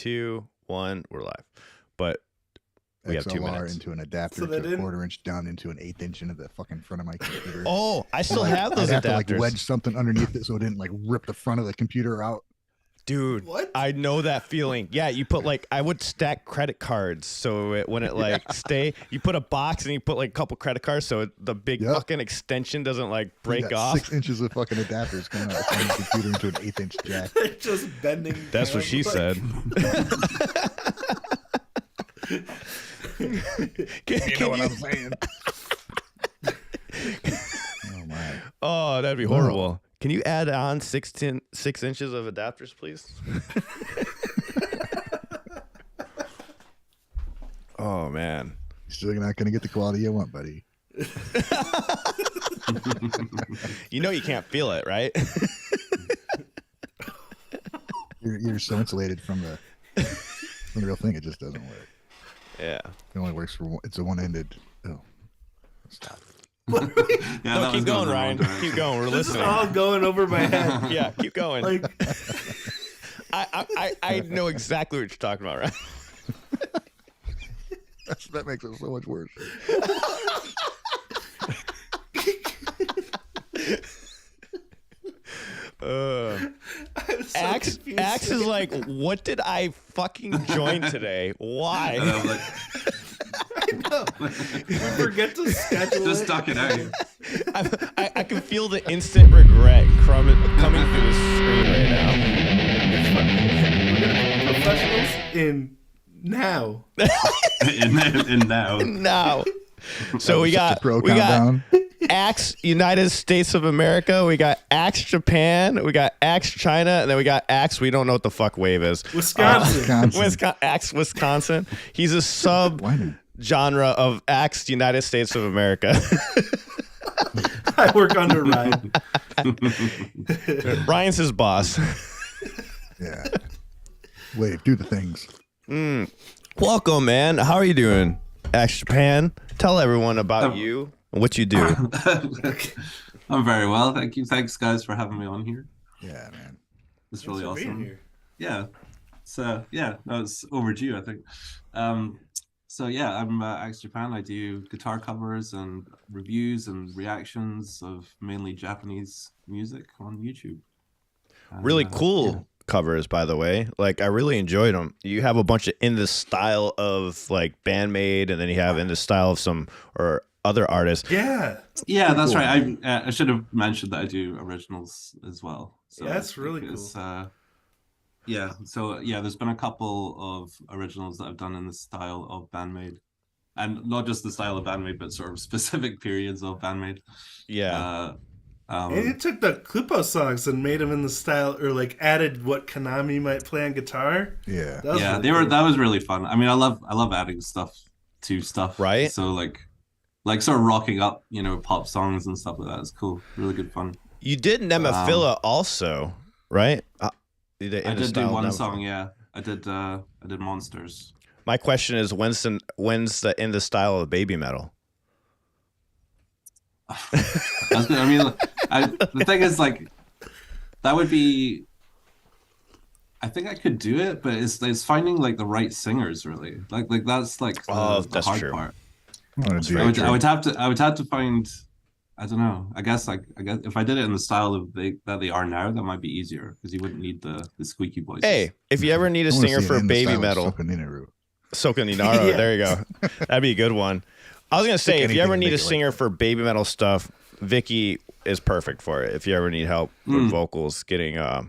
2, 1, we're live. But we have 2 minutes. into an adapter to a 1/4 inch down into an 1/8 inch into the fucking front of my computer. Oh, I still have those I'd have adapters. to like wedge something underneath it so it didn't like rip the front of the computer out. Dude, What? I know that feeling. Yeah, you put like, I would stack credit cards so when it like you put a box and you put like a couple credit cards so the big fucking extension doesn't like break off. 6 inches of fucking adapters coming out from the computer into an 1/8 inch jack. Just bending. That's what she said. You know what I'm saying? Oh my. Oh, that'd be horrible. Can you add on 6 inches of adapters, please? Oh, man. You're still not going to get the quality you want, buddy. You know you can't feel it, right? You're so insulated from the real thing, it just doesn't work. Yeah. It only works for it's a one-ended. Oh, stop. No, keep going, Ryan. Keep going. We're This is listening. all going over my head. Yeah, keep going. Like, I know exactly what you're talking about, right? That makes it so much worse. I'm so Axe confused. is like, what did I fucking join today? Why? And I'm like, We forget to schedule just it. stuck it out. I can feel the instant regret coming through the screen right now. Professionals in now. in now. No. So we Such a got pro countdown. Axe United States of America. We got Axe Japan. We got Axe China, and then we got Axe. We don't know what the fuck wave is. Wisconsin. Axe Wisconsin. He's a sub Why not? genre of Axe United States of America. I work under Ryan. Ryan's his boss. Yeah. Wave, do the things. Welcome, man. How are you doing, Axe Japan? Tell everyone about you and what you do. I'm very well, thank you. Thanks, guys, for having me on here. Yeah, man. It's really Thanks for being awesome. here. Yeah. So yeah, no, it's overdue, I think. So yeah, I'm Axe Japan. I do guitar covers and reviews and reactions of mainly Japanese music on YouTube. Really cool Yeah. covers, by the way. Like, I really enjoyed them. You have a bunch of in the style of like Band-Maid, and then you have in the style of some or other artists. Yeah. Yeah, that's cool. right. I should have mentioned that I do originals as well. So Yeah, that's really because, cool. Yeah, so yeah, there's been a couple of originals that I've done in the style of Band-Maid, and not just the style of Band-Maid, but sort of specific periods of Band-Maid. Yeah. And it took the Clipo songs and made them in the style, or like added what Konami might play on guitar. Yeah. That was Yeah, really they were. cool. That was really fun. I mean, I love adding stuff to stuff. Right. So like sort of rocking up, pop songs and stuff like that. It's cool. Really good fun. You did Nemophila also, right? I did do one song. Yeah, I did Monsters. My question is, when's the in the style of Babymetal? That's good. I mean, the thing is, like, that would be. I think I could do it, but it's finding like the right singers, really. Like that's like the that's hard true. part. I want to do I would have to find. I don't know. I guess if I did it in the style of that they are now, that might be easier because you wouldn't need the squeaky voices. Hey, if you ever need a singer for Babymetal, Soka Ninaru, Yeah. there you go. That'd be a good one. I was gonna say, if you ever need a singer for Babymetal stuff, Vicky is perfect for it. If you ever need help with vocals, getting I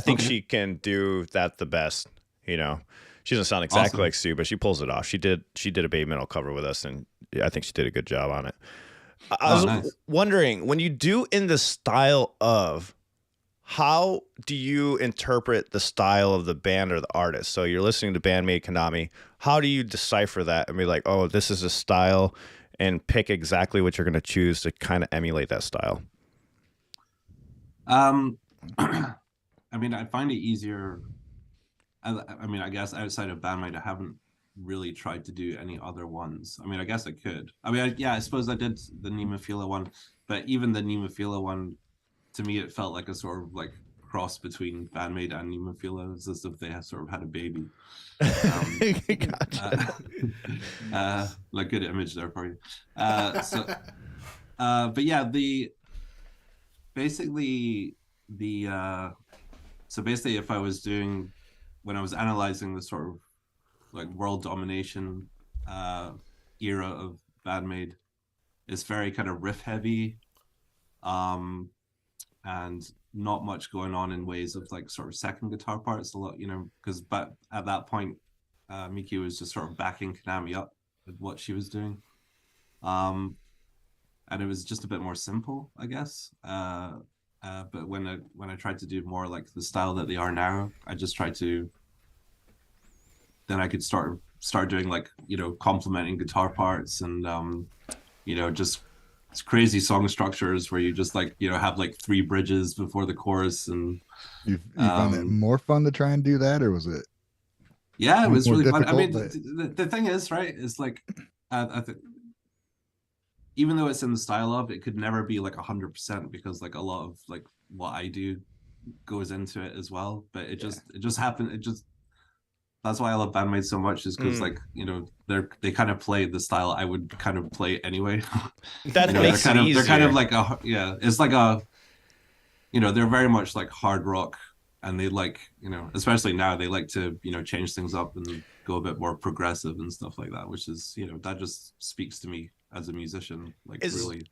think she can do that the best. She doesn't sound exactly like Sue, but she pulls it off. She did a Babymetal cover with us, and I think she did a good job on it. I was wondering, when you do in the style of, how do you interpret the style of the band or the artist? So you're listening to Band-Maid, Konami. How do you decipher that and be like, oh, this is a style, and pick exactly what you're going to choose to kind of emulate that style? I mean, I find it easier. I mean, I guess outside of Band-Maid, I haven't really tried to do any other ones. I mean, I guess I could. I mean, I suppose I did the Nemophila one, but even the Nemophila one, to me, it felt like a sort of like cross between Band-Maid and Nemophila. It's as if they have sort of had a baby. Gotcha. Like good image there for you. But yeah, basically if I was doing, when I was analyzing the sort of like world domination era of Band-Maid, it's very kind of riff heavy, and not much going on in ways of like sort of second guitar parts a lot, you know, because but at that point Miki was just sort of backing Konami up with what she was doing, and it was just a bit more simple, I guess. But when I tried to do more like the style that they are now, I just tried to, then I could start doing like, you know, complementing guitar parts and you know, just crazy song structures where you just like, you know, have like 3 bridges before the chorus. And you found it more fun to try and do that, or was it? Yeah, it was really fun. I mean, but... the thing is, right, is like I think even though it's in the style of, it could never be like 100%, because like a lot of like what I do goes into it as well. But it just happened. That's why I love Band-Maid so much, is because like, you know, they kind of play the style I would kind of play anyway. That makes it easier. They're kind of like it's like a, you know, they're very much like hard rock, and they like, you know, especially now they like to, you know, change things up and go a bit more progressive and stuff like that, which is, you know, that just speaks to me as a musician. Like, really.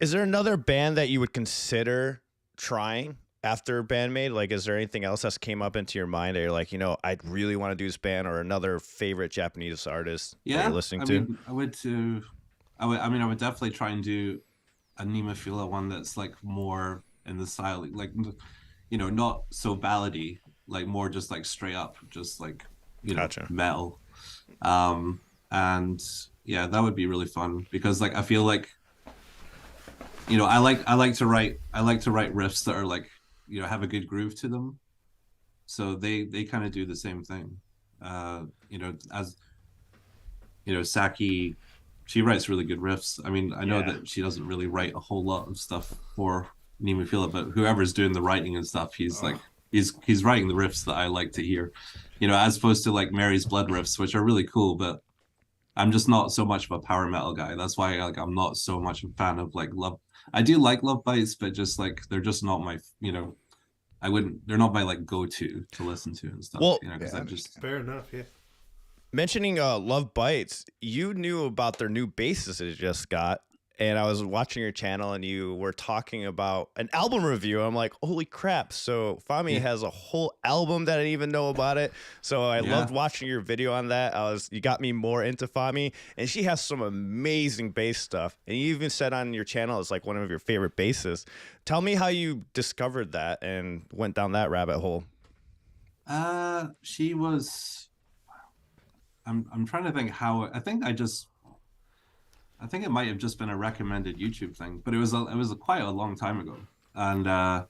Is there another band that you would consider trying after Band-Maid? Like, is there anything else that's came up into your mind that you're like, you know, I really want to do this band, or another favorite Japanese artist that you're listening to? Mean, I would definitely try and do a Nemophila one that's like more in the style, like, you know, not so ballady, like more just like straight up, just like, you know, metal. And yeah, that would be really fun, because like I feel like, you know, I like to write riffs that are like, you know, have a good groove to them. So they kind of do the same thing. You know, as you know, Saki, she writes really good riffs. I mean, I know that she doesn't really write a whole lot of stuff for Nemophila, but whoever's doing the writing and stuff, he's like he's writing the riffs that I like to hear. You know, as opposed to like Mary's Blood riffs, which are really cool, but I'm just not so much of a power metal guy. That's why like I'm not so much a fan of like Love. I do like LOVEBITES, but just like they're just not my, you know, they're not my like go-to to listen to and stuff. Well, you know, because I just fair enough, yeah. Mentioning LOVEBITES, you knew about their new bassist they just got, and I was watching your channel and you were talking about an album review. I'm like, holy crap. So Fami has a whole album that I didn't even know about it. So I loved watching your video on that. You got me more into Fami, and she has some amazing bass stuff. And you even said on your channel it's like one of your favorite bassists. Tell me how you discovered that and went down that rabbit hole. She was, I'm trying to think how, I think it might have just been a recommended YouTube thing, but it was quite a long time ago, and I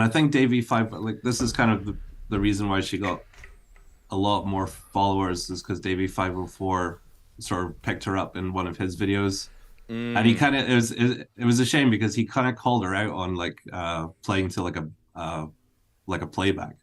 think Davey5, like, this is kind of the reason why she got a lot more followers, is because Davey504 sort of picked her up in one of his videos, and he kind of, it was a shame because he kind of called her out on like playing to like a playback,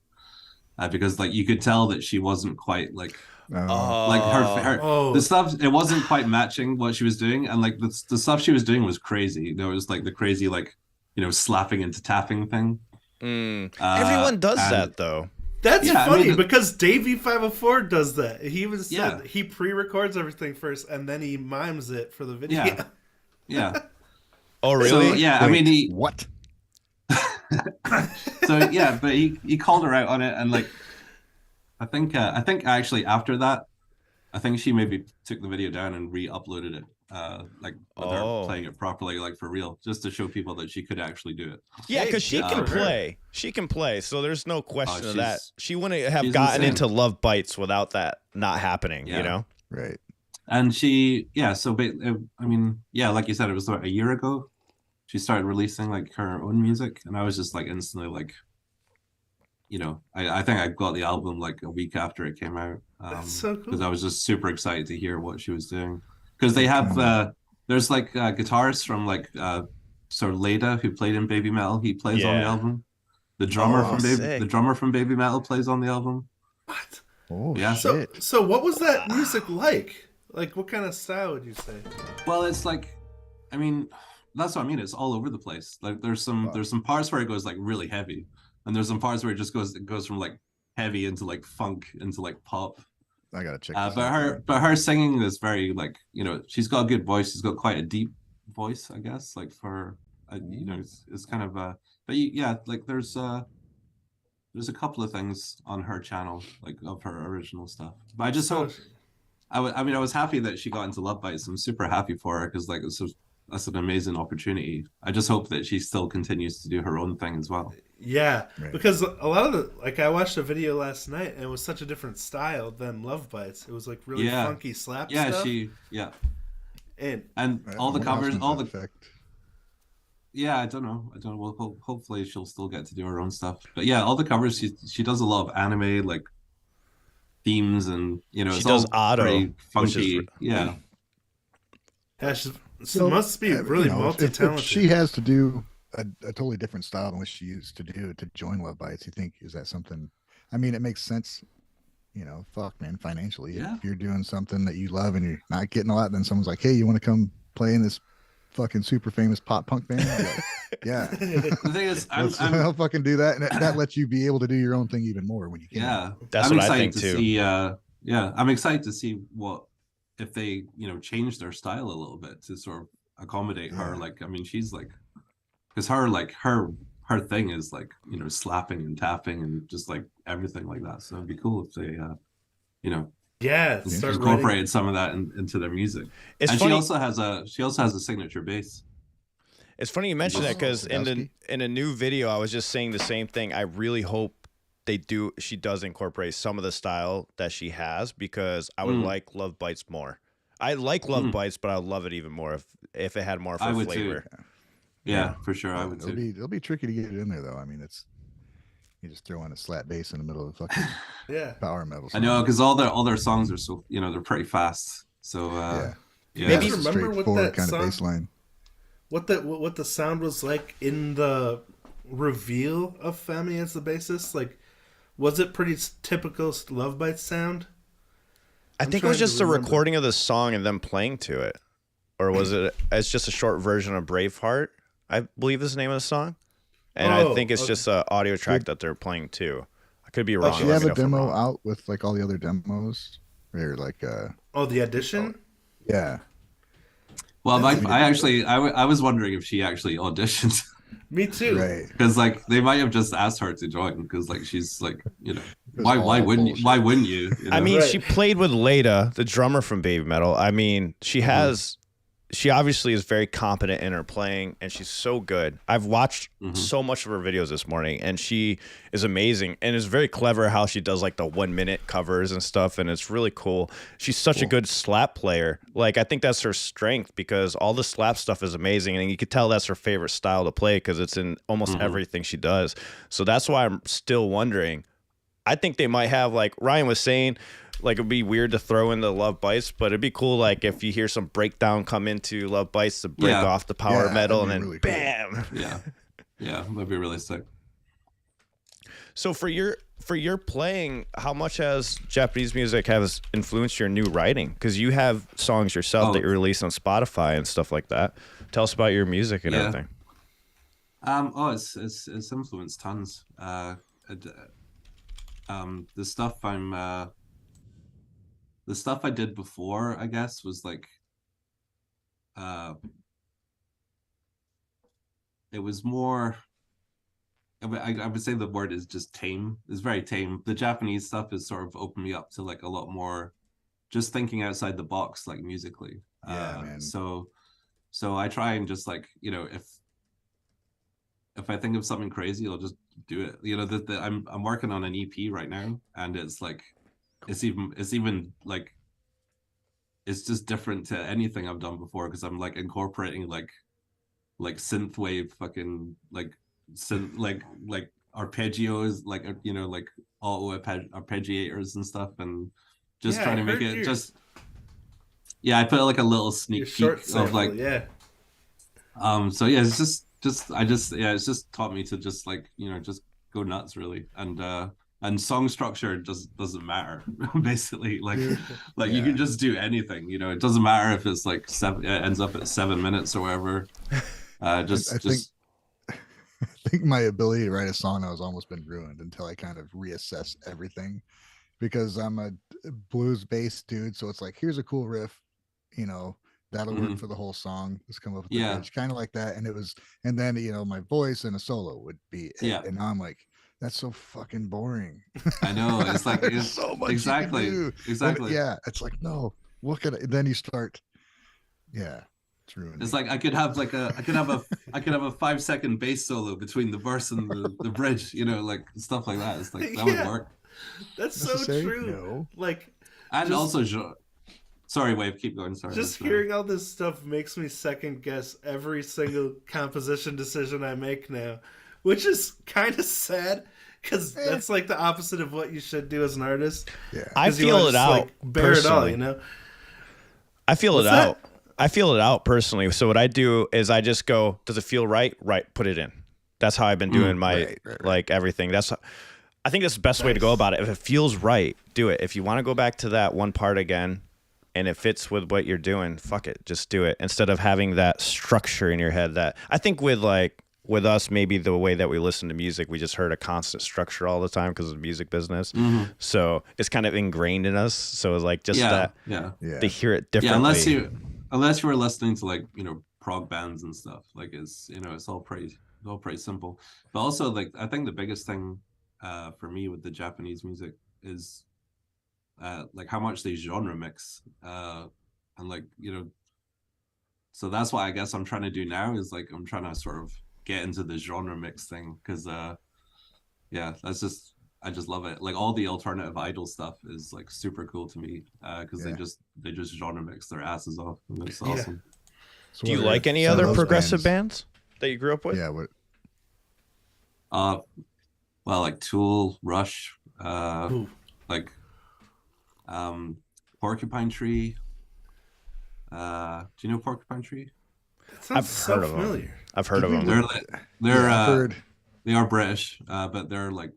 because like you could tell that she wasn't quite like. Like her the stuff, it wasn't quite matching what she was doing, and like the stuff she was doing was crazy. There was like the crazy, like, you know, slapping into tapping thing. Everyone does that though. That's funny, I mean, because Davey504 does that. He was said he pre-records everything first and then he mimes it for the video. Yeah. Oh really? So, yeah. Wait, I mean, what? So yeah, but he called her out on it, and like I think actually after that, I think she maybe took the video down and re-uploaded it, like with her playing it properly, like for real, just to show people that she could actually do it. Yeah, because she can play. She can play, so there's no question of that. She wouldn't have gotten into LOVEBITES without that not happening, you know? Right. And she, so I mean, like you said, it was a year ago. She started releasing like her own music, and I was just like instantly like, you know, I think I got the album like a week after it came out. That's so cool. Because I was just super excited to hear what she was doing. Because they have, there's like guitarists from like sort of Leda, who played in Babymetal. He plays on the album. The drummer sick. the drummer from Babymetal plays on the album. What? Oh Yeah. shit! So what was that music like? Like, what kind of style would you say? Well, it's like, I mean, that's what I mean. It's all over the place. Like there's some parts where it goes like really heavy, and there's some parts where it goes from like heavy into like funk into like pop. I gotta check. But her singing is very like, you know, she's got a good voice. She's got quite a deep voice, I guess. Like for you know, it's kind of but yeah, like there's a couple of things on her channel like of her original stuff. But I just hope. I mean, I was happy that she got into Love Bites. I'm super happy for her because like that's an amazing opportunity. I just hope that she still continues to do her own thing as well. Yeah, Right. because a lot of like I watched a video last night and it was such a different style than Love Bites. It was like really funky slap stuff. And all the covers, all the effect. Yeah, I don't know. Well, hopefully she'll still get to do her own stuff. But yeah, all the covers she does a lot of anime like themes, and you know, She it's does all auto, pretty funky. which is, yeah. She must be really multi-talented. If she has to do a totally different style than what she used to do to join Love Bites, you think, is that something? I mean, it makes sense, you know, fuck man, financially. Yeah. If you're doing something that you love and you're not getting a lot, then someone's like, hey, you want to come play in this fucking super famous pop punk band? Like, yeah. The thing is, I'll fucking do that, and that lets you be able to do your own thing even more when you can. Yeah, That's I'm what I excited think to too. see, I'm excited to see what if they, you know, change their style a little bit to sort of accommodate her. Like, I mean, she's like, because her thing is like, you know, slapping and tapping and just like everything like that. So it'd be cool if they, you know, start incorporated writing. some of that into their music. It's and funny. she also has a signature bass. It's funny you mention that because Sadowski? in a new video, I was just saying the same thing. I really hope she does incorporate some of the style that she has, because I would like Love Bites more. I like Love Bites, but I would love it even more if it had more of I her would flavor. too. Yeah, for sure. I would It'll too. be tricky to get it in there though. I mean, you just throw in a slap bass in the middle of the fucking power metal I song. know, because all their songs are so, you know, they're pretty fast. So Maybe it's a remember what straightforward that kind song- of bass line. What the sound was like in the reveal of Fami as the bassist? Like, was it pretty typical Love Bites sound? I think it was trying to just a remember. recording of the song and them playing to it, or was it? It's just a short version of Braveheart, I believe is the name of the song, and I think it's just an audio track that they're playing too. I could be wrong. Do you have Let me a know if I'm demo wrong. out with like all the other demos? Or like The audition? yeah. Well, I was wondering if she actually auditioned. Me too. Right. Because like they might have just asked her to join, because like she's like, you know, It's why all wouldn't bullshit. why wouldn't you? You know? I mean, Right. she played with Leda, the drummer from Babymetal. I mean, she obviously is very competent in her playing, and she's so good. I've watched so much of her videos this morning, and she is amazing, and it's very clever how she does like the 1 minute covers and stuff, and it's really cool. She's such a good slap player. Like, I think that's her strength, because all the slap stuff is amazing, and you could tell that's her favorite style to play because it's in almost everything she does. So that's why I'm still wondering. I think they might have, like Ryan was saying, like it'd be weird to throw in the Love Bites, but it'd be cool like if you hear some breakdown come into Love Bites to break off the power Yeah, metal, and that'd then be really bam. Yeah, that'd be really sick. So for your playing, how much has Japanese music has influenced your new writing? Because you have songs yourself that you release on Spotify and stuff like that. Tell us about your music and everything. It's influenced tons. The stuff I did before, I guess, was like it was more, I would say the word is just tame. It's very tame. The Japanese stuff has sort of opened me up to like a lot more just thinking outside the box, like musically. Man. So I try and just like, you know, if I think of something crazy, I'll just do it. You know, I'm working on an EP right now, and it's like it's even like it's just different to anything I've done before, because I'm like incorporating like synthwave fucking like synth like arpeggios, like, you know, like auto arpeggiators and stuff, and just trying to make it just I put like a little sneak peek of like so yeah, it's just it's just taught me to just like, you know, just go nuts really. And song structure just doesn't matter basically. Like you can just do anything, you know. It doesn't matter if it's like it ends up at 7 minutes or whatever. I think my ability to write a song has almost been ruined until I kind of reassess everything, because I'm a blues based dude. So it's like, here's a cool riff, you know, that'll work for the whole song. Let's come up with the bridge, kind of like that. And then, you know, my voice and a solo would be it. And now I'm like, that's so fucking boring. I know. It's like, it's so much exactly. But yeah. It's like, no, look at it. Then you start. Yeah. It's ruined. It's like, I could have a 5-second bass solo between the verse and the bridge, you know, like stuff like that. It's like, that would work. That's so true. No. Like, and also, sorry, Wave, keep going. Sorry. Just hearing all this stuff makes me second guess every single composition decision I make now, which is kind of sad, because that's like the opposite of what you should do as an artist. Yeah, I feel it out. Like, bear it all, you know. I feel it out. I feel it out personally. So what I do is I just go, does it feel right? Right, put it in. That's how I've been doing my like everything. I think that's the best way to go about it. If it feels right, do it. If you want to go back to that one part again, and it fits with what you're doing, fuck it, just do it. Instead of having that structure in your head that I think with us, maybe the way that we listen to music, we just heard a constant structure all the time because of the music business. So it's kind of ingrained in us. So it's like just to hear it differently. Yeah, unless you were listening to like, you know, prog bands and stuff, like it's, you know, it's all pretty simple. But also, like, I think the biggest thing for me with the Japanese music is like how much they genre mix, and like, you know, so that's what I guess I'm trying to do now, is like I'm trying to sort of get into the genre mix thing, because that's just, I just love it. Like all the alternative idol stuff is like super cool to me, because they just genre mix their asses off, and it's awesome. So do you like any other progressive bands that you grew up with? Yeah. What? Well, like Tool, Rush, like Porcupine Tree. Do you know Porcupine Tree? I've heard of them. I've heard of them. They are British, but they're like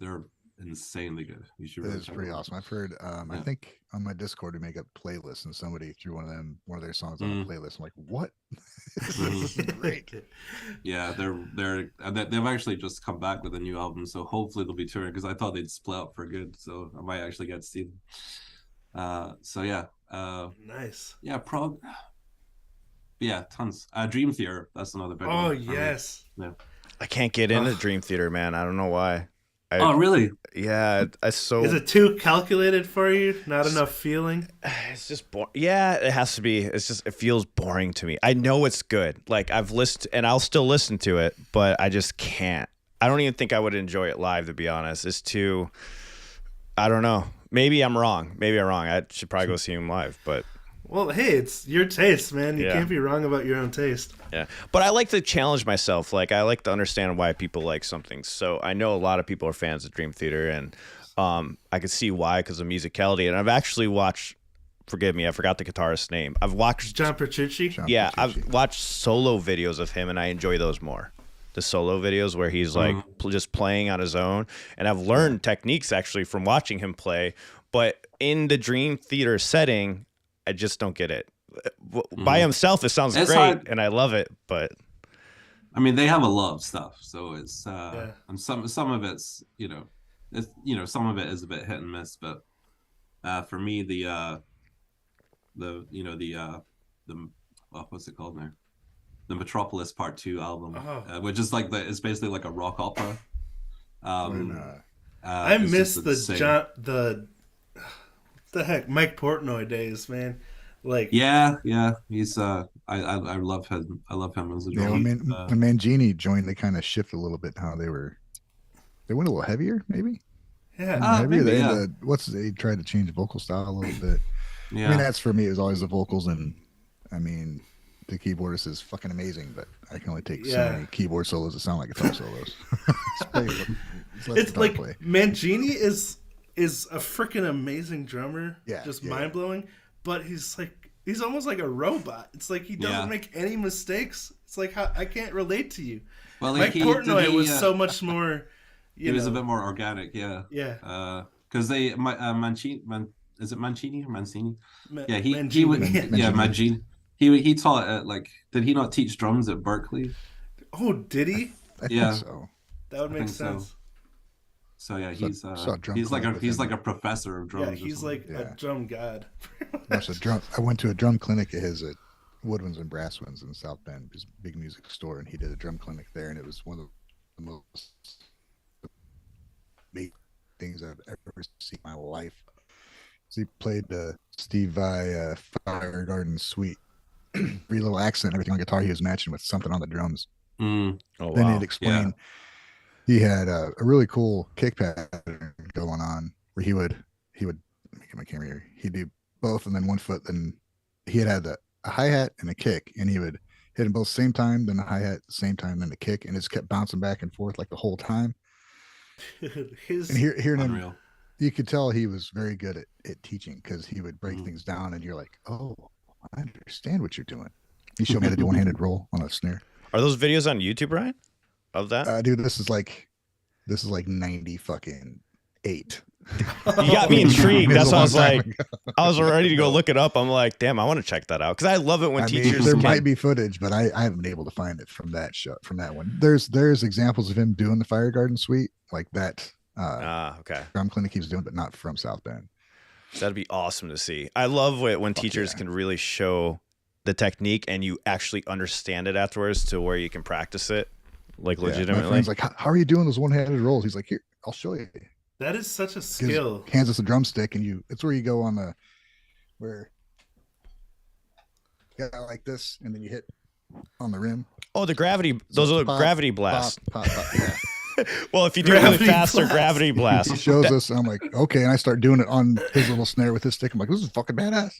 they're insanely good. You should. It's pretty awesome. I've heard. I think on my Discord we make a playlist, and somebody threw one of their songs on the playlist. I'm like, what? This is great. Yeah, they've actually just come back with a new album, so hopefully they'll be touring, because I thought they'd split up for good, so I might actually get to see them. So yeah. Nice. Yeah, prog. Yeah, tons. Dream Theater, that's another big one. Oh yes. Yeah. I can't get into Dream Theater, man. I don't know why. Oh really? Yeah, is it too calculated for you? Not enough feeling? It's just boring. Yeah, it has to be. It's just, it feels boring to me. I know it's good. Like, I've listened, and I'll still listen to it, but I just can't. I don't even think I would enjoy it live, to be honest. It's too, I don't know. Maybe I'm wrong. I should probably go see him live, but. Well, hey, it's your taste, man. You can't be wrong about your own taste. Yeah, but I like to challenge myself. Like, I like to understand why people like something. So I know a lot of people are fans of Dream Theater, and I could see why, because of musicality. And I've actually watched, forgive me, I forgot the guitarist's name. I've watched John Petrucci. I've watched solo videos of him, and I enjoy those more. The solo videos where he's like just playing on his own, and I've learned techniques actually from watching him play. But in the Dream Theater setting, I just don't get it. By himself, it sounds great, and I love it. But I mean, they have a lot of stuff, so it's and some of it's some of it is a bit hit and miss. But for me, the what's it called now? The Metropolis Part 2 album, which is like it's basically like a rock opera. I miss the Mike Portnoy days, man. Like he's I love him. I love him as a drummer. When Mangini joined, they kind of shifted a little bit how they went a little heavier, maybe. Yeah, maybe they tried to change the vocal style a little bit. Yeah, I mean, that's for me. It was always the vocals, and I mean, the keyboardist is fucking amazing, but I can only take so many keyboard solos that sound like guitar solos. It's like Mangini is a freaking amazing drummer. Just mind blowing. But he's almost like a robot. It's like he doesn't make any mistakes. It's like I can't relate to you. Well, Mike Portnoy was so much more, it was a bit more organic. Yeah. Because is it Mancini or Mancini? He would Mancini. He taught at did he not teach drums at Berkeley? Oh, did he? I think so. That would make sense. So yeah, he's like a professor of drums. Yeah, he's like a drum god. I went to a drum clinic of his at Woodwinds and Brasswinds in South Bend, his big music store, and he did a drum clinic there, and it was one of the most amazing things I've ever seen in my life. So he played the Steve Vai Fire Garden Suite. Every little accent, everything on guitar, he was matching with something on the drums. Oh, then he'd explain. He had a really cool kick pattern going on where he would make my camera here. He'd do both and then one foot. Then he had a hi-hat and a kick, and he would hit them both same time, then the hi-hat same time, then the kick, and it just kept bouncing back and forth like the whole time. And hearing him, you could tell he was very good at teaching, because he would break things down and you're like, oh, I understand what you're doing. He showed me how to do one-handed roll on a snare. Are those videos on YouTube, Ryan? Of that? Dude, this is like 90 fucking 8. You got me intrigued. That's why I was like, I was ready to go look it up. I'm like, damn, I want to check that out, because I love it when teachers. There might be footage, but I haven't been able to find it from that show, from that one. There's examples of him doing the Fire Garden Suite, like that. Drum clinic he was doing, but not from South Bend. That'd be awesome to see. I love it when teachers can really show the technique and you actually understand it afterwards, to where you can practice it, like legitimately. My friend's like, how are you doing those one-handed rolls? He's like, here, I'll show you. That is such a skill. Hands us a drumstick, and it's where you go on where you got like this, and then you hit on the rim. Oh, the gravity. Those are the gravity blasts. Pop, yeah. Well, if you do it really fast, or gravity blast. He shows us, and I'm like, okay, and I start doing it on his little snare with his stick. I'm like, this is fucking badass.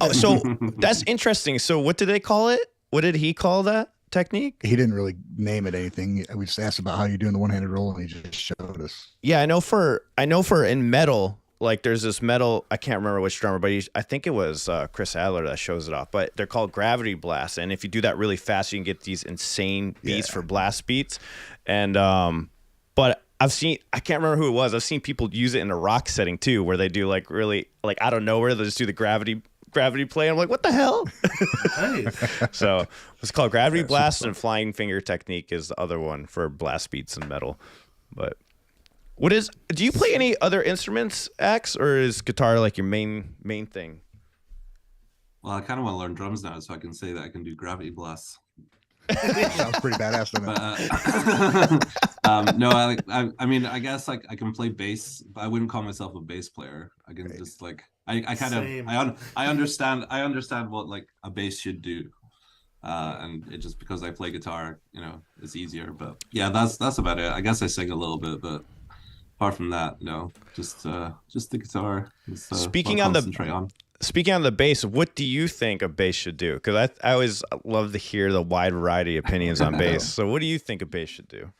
Oh, so that's interesting. So what did they call it? What did he call that technique? He didn't really name it anything. We just asked about how you're doing the one-handed roll, and he just showed us. Yeah, I know for in metal, like there's this metal, I can't remember which drummer, but I think it was Chris Adler that shows it off, but they're called gravity blasts. And if you do that really fast, you can get these insane beats for blast beats. And but I can't remember who it was. I've seen people use it in a rock setting too, where they do like really, like out of nowhere, they just do the gravity play. I'm like, what the hell? Nice. So it's called gravity blast, and flying finger technique is the other one for blast beats in metal. But do you play any other instruments, X, or is guitar like your main thing? Well, I kind of want to learn drums now, so I can say that I can do gravity blasts. Sounds pretty badass, doesn't it? No, I mean, I guess like I can play bass, but I wouldn't call myself a bass player. I can just like I understand what like a bass should do, and it just because I play guitar, it's easier. But yeah, that's about it. I guess I sing a little bit, but apart from that, just the guitar. Speaking on the bass, what do you think a bass should do? Because I always love to hear the wide variety of opinions on bass. So what do you think a bass should do?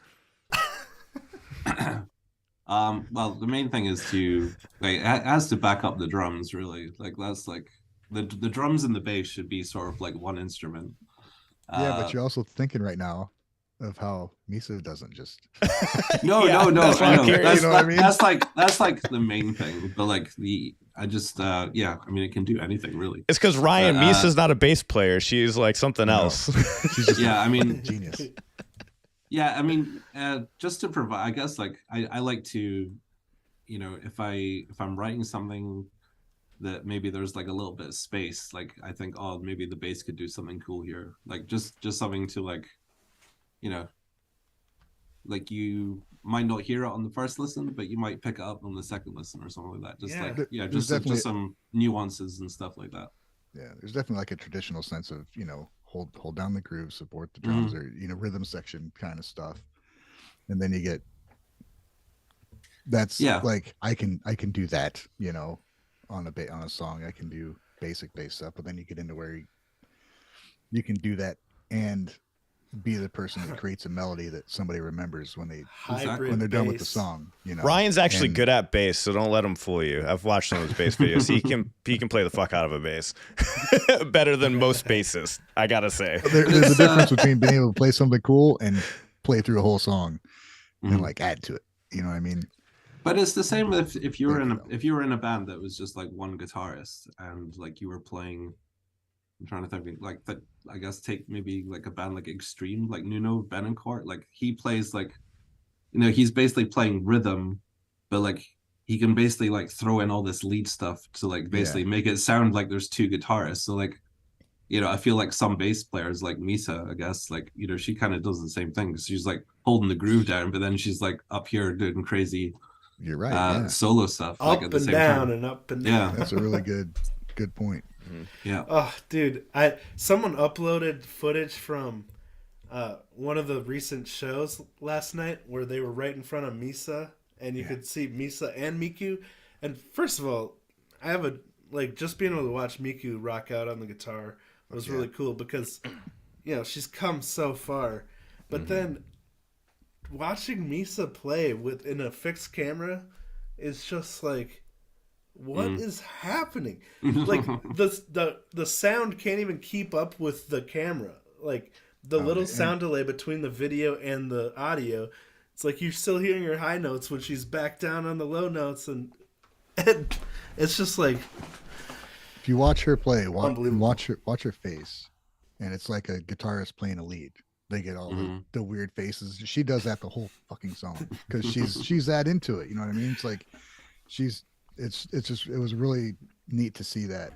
Well, the main thing is to it has to back up the drums, really. Like that's like the drums and the bass should be sort of like one instrument. Yeah, but you're also thinking right now of how Misa doesn't just no. That's what I mean? That's like the main thing. But like I mean it can do anything really. It's because Ryan Misa's not a bass player. She's like something else. She's just I mean genius. Yeah, I mean, just to provide, I guess, like I like to, if I'm writing something that maybe there's like a little bit of space, like I think, oh, maybe the bass could do something cool here, like just something to like, like you might not hear it on the first listen, but you might pick it up on the second listen or something like that. Just some nuances and stuff like that. Yeah, there's definitely like a traditional sense of hold down the groove, support the drums, or rhythm section kind of stuff, and then you get like I can do that on a song. I can do basic bass stuff, but then you get into where you can do that and be the person that creates a melody that somebody remembers when they're done with the song. Ryan's actually good at bass, so don't let him fool you. I've watched some of his bass videos. He can play the fuck out of a bass better than most bassists, I gotta say. There's a difference between being able to play something cool and play through a whole song and like add to it. You know what I mean? But it's the same if you were in a band that was just like one guitarist and like you were playing. I'm trying to think like that. I guess take maybe like a band like Extreme, like Nuno Betancourt. Like he plays like, he's basically playing rhythm, but like he can basically like throw in all this lead stuff to like basically make it sound like there's two guitarists. So like, I feel like some bass players like Misa, I guess, like, she kind of does the same thing. She's like holding the groove down, but then she's like up here doing crazy. You're right. Solo stuff. Up like, at the same down time. And up and down. Yeah, that's a really good point. Mm-hmm. Yeah. Oh, dude, someone uploaded footage from one of the recent shows last night where they were right in front of Misa, and you could see Misa and Miku. And first of all, I have just being able to watch Miku rock out on the guitar was really cool because, she's come so far. But then watching Misa play in a fixed camera is just like, what is happening? Like the sound can't even keep up with the camera. Like the little sound delay between the video and the audio, it's like you're still hearing her high notes when she's back down on the low notes, and it's just like, if you watch her play, watch her face, and it's like a guitarist playing a lead. They get all the weird faces. She does that the whole fucking song because she's that into it. You know what I mean? It's like it was really neat to see that.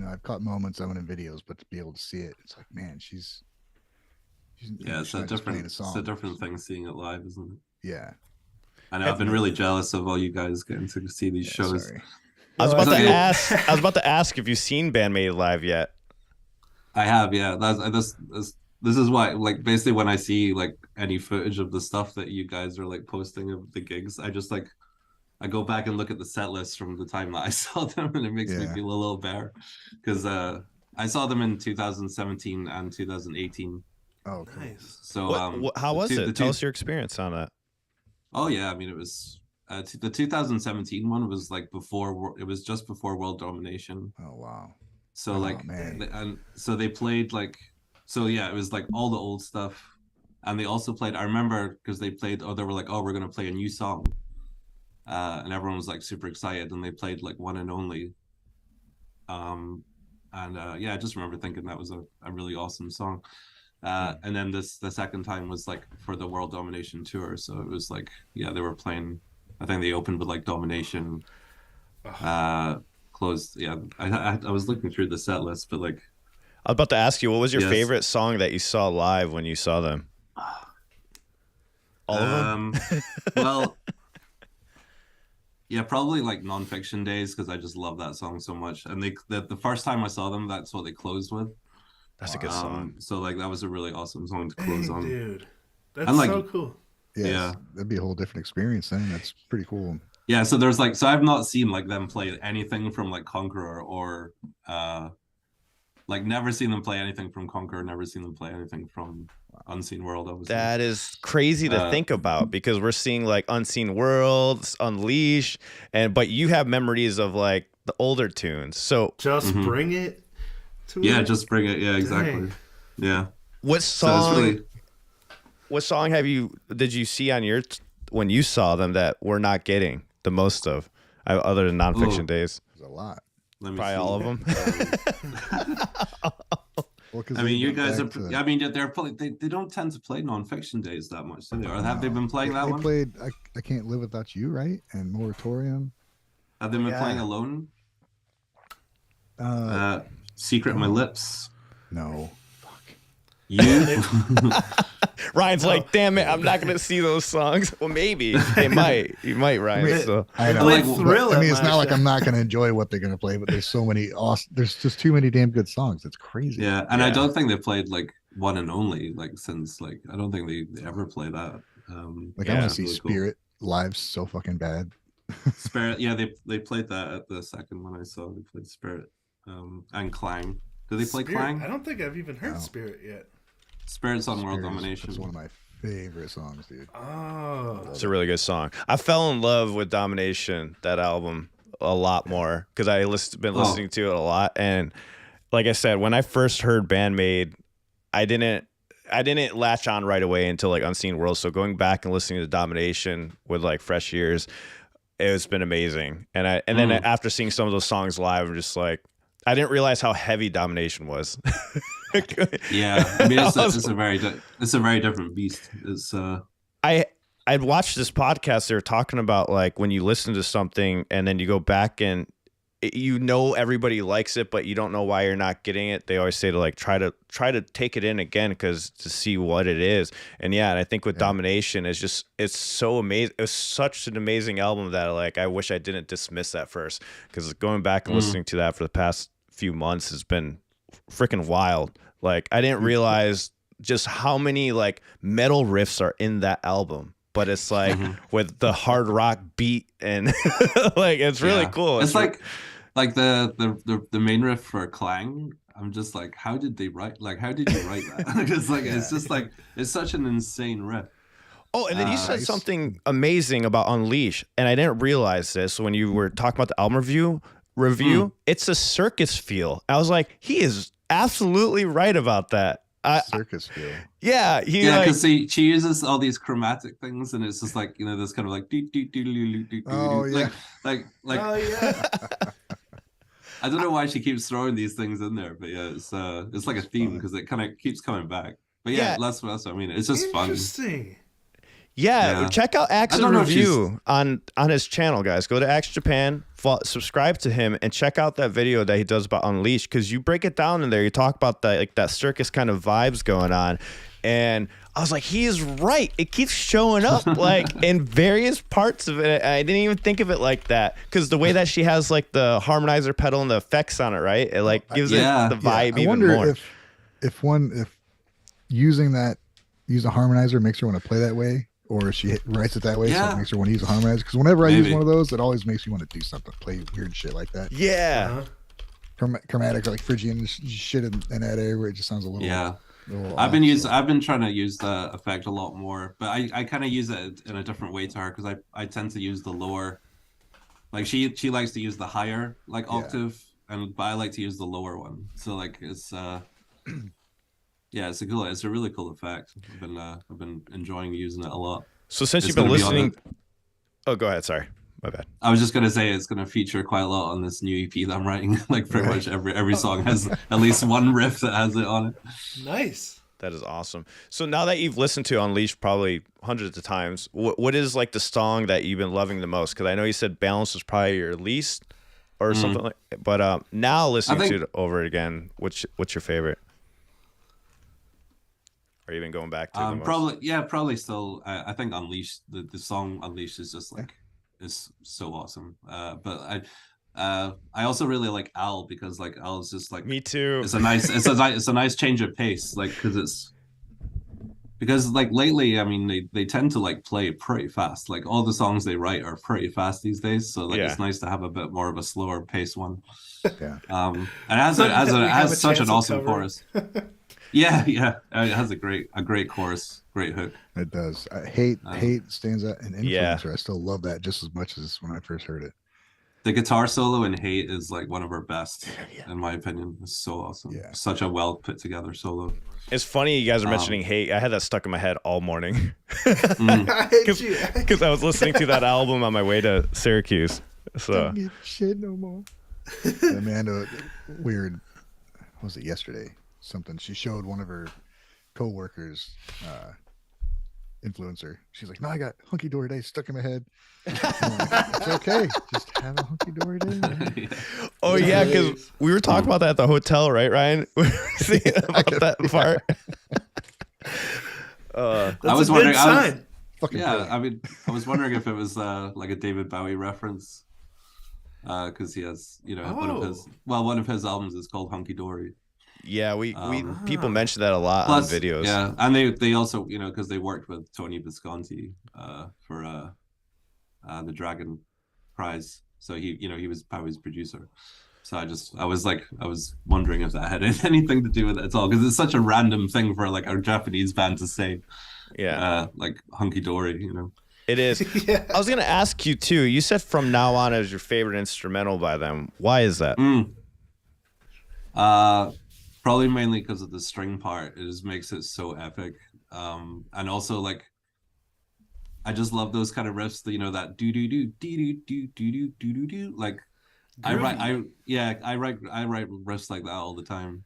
I've caught moments of it in videos, but to be able to see it, it's like, man, she's it's a different thing seeing it live, isn't it? Yeah. I know. I've been really jealous of all you guys getting to see these shows. Sorry. I was about to ask if you've seen Band-Maid live yet. I have, yeah. This is why, like, basically when I see like any footage of the stuff that you guys are like posting of the gigs, I just like, I go back and look at the set list from the time that I saw them, and it makes me feel a little better because I saw them in 2017 and 2018. Oh, cool. Nice. So how was it? Tell us your experience on that. Oh yeah, I mean, it was the 2017 one was like it was just before World Domination. Oh wow. So so they played like, it was like all the old stuff, and they also played. I remember because they were like, we're gonna play a new song, and everyone was like super excited, and they played like One and Only. I just remember thinking that was a really awesome song. And then the second time was like for the World Domination tour, so it was like, they were playing. I think they opened with like Domination, closed. I was looking through the set list, but like, I was about to ask you, what was your favorite song that you saw live when you saw them? All of them? Well, probably like Nonfiction Days, because I just love that song so much. And the first time I saw them, that's what they closed with. That's a good song. So like that was a really awesome song to close on. Dude, that's so cool. Yeah, that'd be a whole different experience then. That's pretty cool. Yeah, so there's like, so I've not seen like them play anything from like Conqueror or like never seen them play anything from Conqueror, never seen them play anything from Unseen World, obviously. That is crazy to think about, because we're seeing like Unseen Worlds, Unleash, but you have memories of like the older tunes. So just bring it to just bring it. Yeah, exactly. Dang. Yeah. What song? What song did you see on when you saw them that we're not getting the most of, other than Nonfiction Days? There's a lot. Probably all of them. Well, I mean, you guys are. I mean, they don't tend to play Nonfiction Days that much, do they? Or have they been playing that one? They played I Can't Live Without You, right? And Moratorium. Have they been playing Alone? Secret My Lips. No. You. Ryan's like, damn it, I'm not gonna see those songs. Well, maybe they might. You might, Ryan. So I know. It's not like I'm not gonna enjoy what they're gonna play, but there's so many awesome. There's just too many damn good songs. It's crazy. Yeah, and I don't think they played like One and Only since I don't think they ever play that. I want to see really Spirit live so fucking bad. Spirit, they played that at the second one I saw. They played Spirit, and Clang. Do they play Clang? I don't think I've even heard Spirit yet. Spirit's on World Domination. It's one of my favorite songs, dude. Oh, it's a really good song. I fell in love with Domination, that album, a lot more, because I been listening to it a lot. And like I said, when I first heard Band-Maid, I didn't I didn't latch on right away until like Unseen World. So going back and listening to Domination with like fresh ears, it's been amazing. And then after seeing some of those songs live, I'm just like, I didn't realize how heavy Domination was. Yeah, I mean, it's a very different beast. It's I'd watched this podcast. They were talking about like when you listen to something and then you go back and everybody likes it, but you don't know why you're not getting it. They always say to like try to take it in again because to see what it is. And I think with Domination, it's so amazing. It was such an amazing album that like I wish I didn't dismiss that first, because going back and listening to that for the past few months has been freaking wild. Like I didn't realize just how many like metal riffs are in that album. But it's like with the hard rock beat and like it's really cool. It's like the main riff for Clang. I'm just like, how did you write that? It's like it's just like it's such an insane riff. Oh, and then you said something amazing about Unleash, and I didn't realize this when you were talking about the album review. It's a circus feel. I was like, he is absolutely right about that. Circus feel. Yeah, because she uses all these chromatic things, and it's just like this kind of like like oh yeah. I don't know why she keeps throwing these things in there, but it's like a theme because it kind of keeps coming back. But that's what I mean. It's just fun. Interesting. Yeah, check out Axe's review on his channel, guys. Go to Axe Japan, subscribe to him, and check out that video that he does about Unleashed, because you break it down in there. You talk about that circus kind of vibes going on, and I was like, he is right. It keeps showing up like in various parts of it. I didn't even think of it like that, because the way that she has like the harmonizer pedal and the effects on it, right? It like gives it the vibe even more. I wonder if using a harmonizer makes her want to play that way. Or she writes it that way, so it makes her want to use a harmonizer. Because whenever I use one of those, it always makes me want to do something, play weird shit like that. Yeah. Chromatic, like Phrygian shit in that area where it just sounds a little. Yeah. I've been trying to use the effect a lot more, but I kind of use it in a different way to her, because I tend to use the lower. Like she likes to use the higher octave, but I like to use the lower one. So like it's it's a really cool effect. I've been enjoying using it a lot. So since you've been listening, go ahead. Sorry, my bad. I was just gonna say it's gonna feature quite a lot on this new EP that I'm writing. Like pretty much every song has at least one riff that has it on it. Nice. That is awesome. So now that you've listened to Unleashed probably hundreds of times, what is like the song that you've been loving the most? Because I know you said Balance was probably your least or something like. But now listening to it over again, what's your favorite? Or even going back to probably still. I think Unleashed, the song Unleashed is just like is so awesome. But I also really like Al, because like Al is just like, me too. It's a nice change of pace, like because like lately, I mean, they tend to like play pretty fast. Like all the songs they write are pretty fast these days. So like it's nice to have a bit more of a slower pace one. Yeah. And it has such an awesome chorus. Yeah, it has a great chorus, great hook. It does. Hate stands out, and Influencer. I still love that just as much as when I first heard it. The guitar solo in Hate is like one of her best, in my opinion. It's so awesome. Yeah. Such a well put together solo. It's funny you guys are mentioning Hate. I had that stuck in my head all morning. I hate you. Because I was listening to that album on my way to Syracuse. So don't give shit no more. Amanda, weird. What was it yesterday? Something she showed one of her co-workers Influencer. She's like, no, I got Hunky Dory Day stuck in my head. Like, it's okay, just have a Hunky Dory Day. Oh yeah, because we were talking about that at the hotel, right, Ryan? About that part. That's I was wondering. I mean, I was wondering if it was like a David Bowie reference, because he has, one of his albums is called Hunky Dory. Yeah, we people mention that a lot on videos. Yeah, and they also, because they worked with Tony Visconti for the Dragon Prize, so he was Bowie's producer. So I was wondering if that had anything to do with it at all, because it's such a random thing for like a Japanese band to say. Yeah, like Hunky Dory, It is. Yeah. I was gonna ask you too. You said From Now On is your favorite instrumental by them. Why is that? Probably mainly because of the string part. It just makes it so epic. And also like I just love those kind of riffs that, you know, that do do do do do do do do do do. Like I write riffs like that all the time.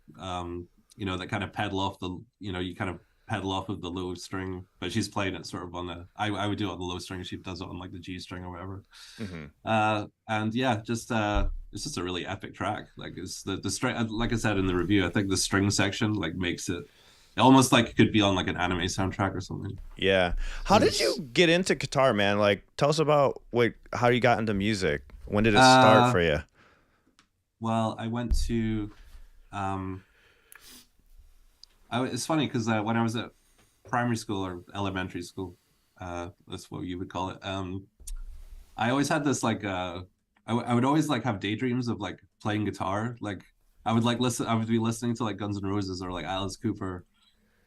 You know, that kind of pedal off the, you know, you kind of pedal off of the low string, but she's playing it sort of on the, I would do it on the low string, she does it on like the G string or whatever. And yeah, just it's just a really epic track. Like it's the string, like I said in the review, I think the string section like makes it almost like it could be on like an anime soundtrack or something. Yeah. How did you get into guitar, man? Like tell us about how you got into music. When did it start for you? Well, I went to it's funny because when I was at primary school or elementary school, that's what you would call it. I always had this like I would always like have daydreams of like playing guitar. Like I would be listening to like Guns N' Roses or like Alice Cooper,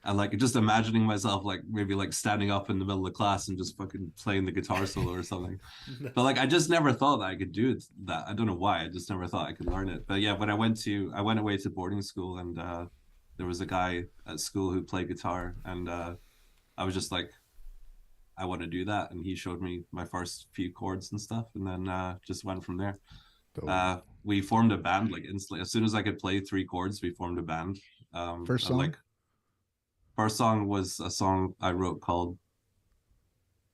and like just imagining myself like maybe like standing up in the middle of the class and just fucking playing the guitar solo or something. But like I just never thought that I could do that. I don't know why. I just never thought I could learn it. But yeah, when I went away to boarding school, and there was a guy at school who played guitar, and I was just like, I want to do that, and he showed me my first few chords and stuff, and then just went from there. We formed a band like instantly. As soon as I could play 3 chords, we formed a band. First song? First song was a song I wrote called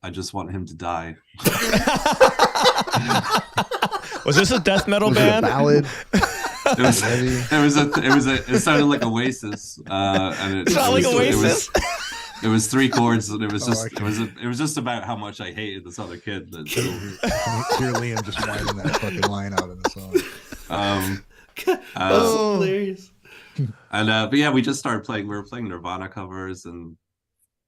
"I Just Want Him to Die." Was this a death metal band? It a ballad? It sounded like Oasis, and it sounded like Oasis. It was 3 chords, and it was just about how much I hated this other kid. That hear Liam just whining that fucking line out in the song. That's hilarious. And but yeah, we just started playing. We were playing Nirvana covers, and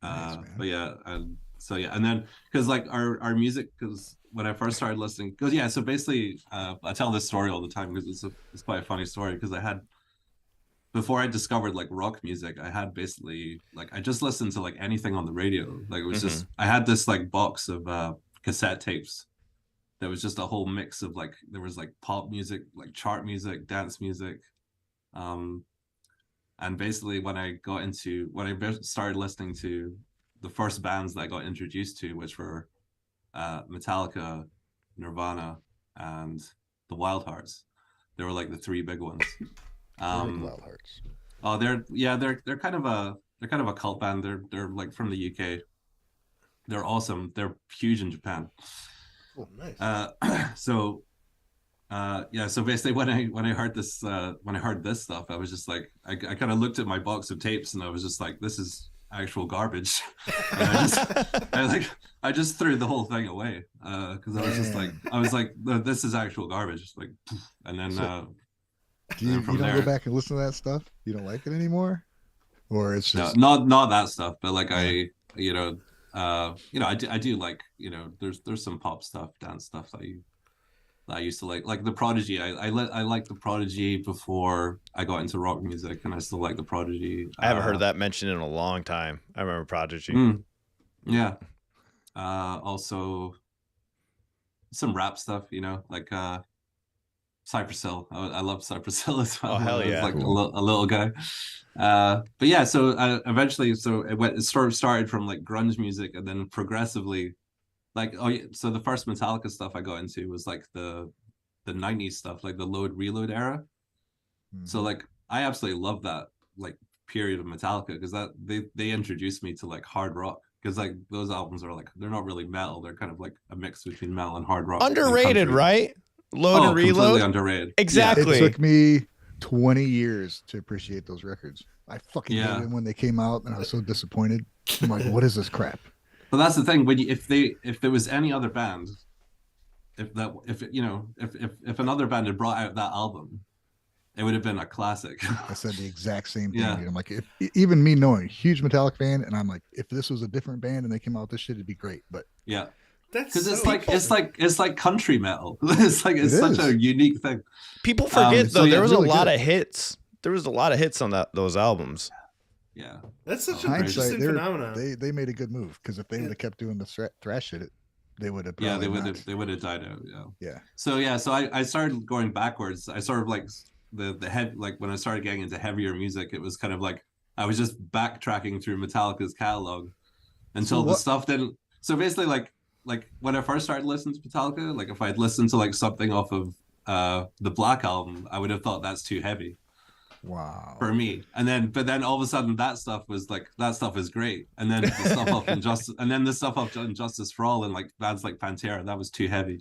nice, but yeah, and so yeah, and then because like our music, because when I first started listening, because yeah, so basically I tell this story all the time because it's quite a funny story, because I had, before I discovered like rock music, I had basically like I just listened to like anything on the radio. Like it was just, I had this like box of cassette tapes that was just a whole mix of like, there was like pop music, like chart music, dance music. And basically when I started listening to the first bands that I got introduced to, which were Metallica, Nirvana, and the Wild Hearts. They were like the 3 big ones. Wild Hearts. Oh, they're kind of a cult band. They're like from the UK. They're awesome. They're huge in Japan. Oh, nice. So basically when I heard this stuff, I was just like, I kind of looked at my box of tapes and I was just like, this is actual garbage. And I just threw the whole thing away because I was like this is actual garbage, like, and then you don't go back and listen to that stuff? You don't like it anymore, or it's just not that stuff, but like I do like, there's some pop stuff, dance stuff that I used to like the Prodigy. I liked the Prodigy before I got into rock music, and I still like the Prodigy. I haven't heard that mentioned in a long time. I remember Prodigy. Yeah. Also some rap stuff, like Cypress Hill. I love Cypress Hill as well. Oh hell yeah! Like cool. a little guy. But yeah, so eventually, it started from like grunge music, and then progressively, like so the first Metallica stuff I got into was like the 90s stuff, like the Load Reload era. So like I absolutely love that like period of Metallica, because that they introduced me to like hard rock, because like those albums are like, they're not really metal, they're kind of like a mix between metal and hard rock. Underrated, right? Load and Reload. Completely underrated. Exactly. It took me 20 years to appreciate those records. I fucking hated them when they came out, and I was so disappointed. I'm like, what is this crap? But that's the thing, when if there was any other band, if another band had brought out that album, it would have been a classic. I said the exact same thing. Yeah. I'm like, even me knowing, huge Metallica fan, and I'm like, if this was a different band and they came out with this shit, it'd be great. But yeah, because it's like country metal. It's such a unique thing. People forget though. There was really a lot of hits. There was a lot of hits on those albums. Yeah, that's such an interesting phenomenon. They made a good move, because if they would have kept doing the thrash shit, they would have. Yeah, they would have died out. Yeah. So I started going backwards. I sort of like the head, like when I started getting into heavier music, it was kind of like I was just backtracking through Metallica's catalog until the stuff didn't. So basically, like when I first started listening to Metallica, like if I'd listened to like something off of the Black album, I would have thought that's too heavy. Wow. For me. But then all of a sudden that stuff is great. And then the stuff off Injustice, and then the stuff off Injustice for All, and like bands like Pantera, that was too heavy.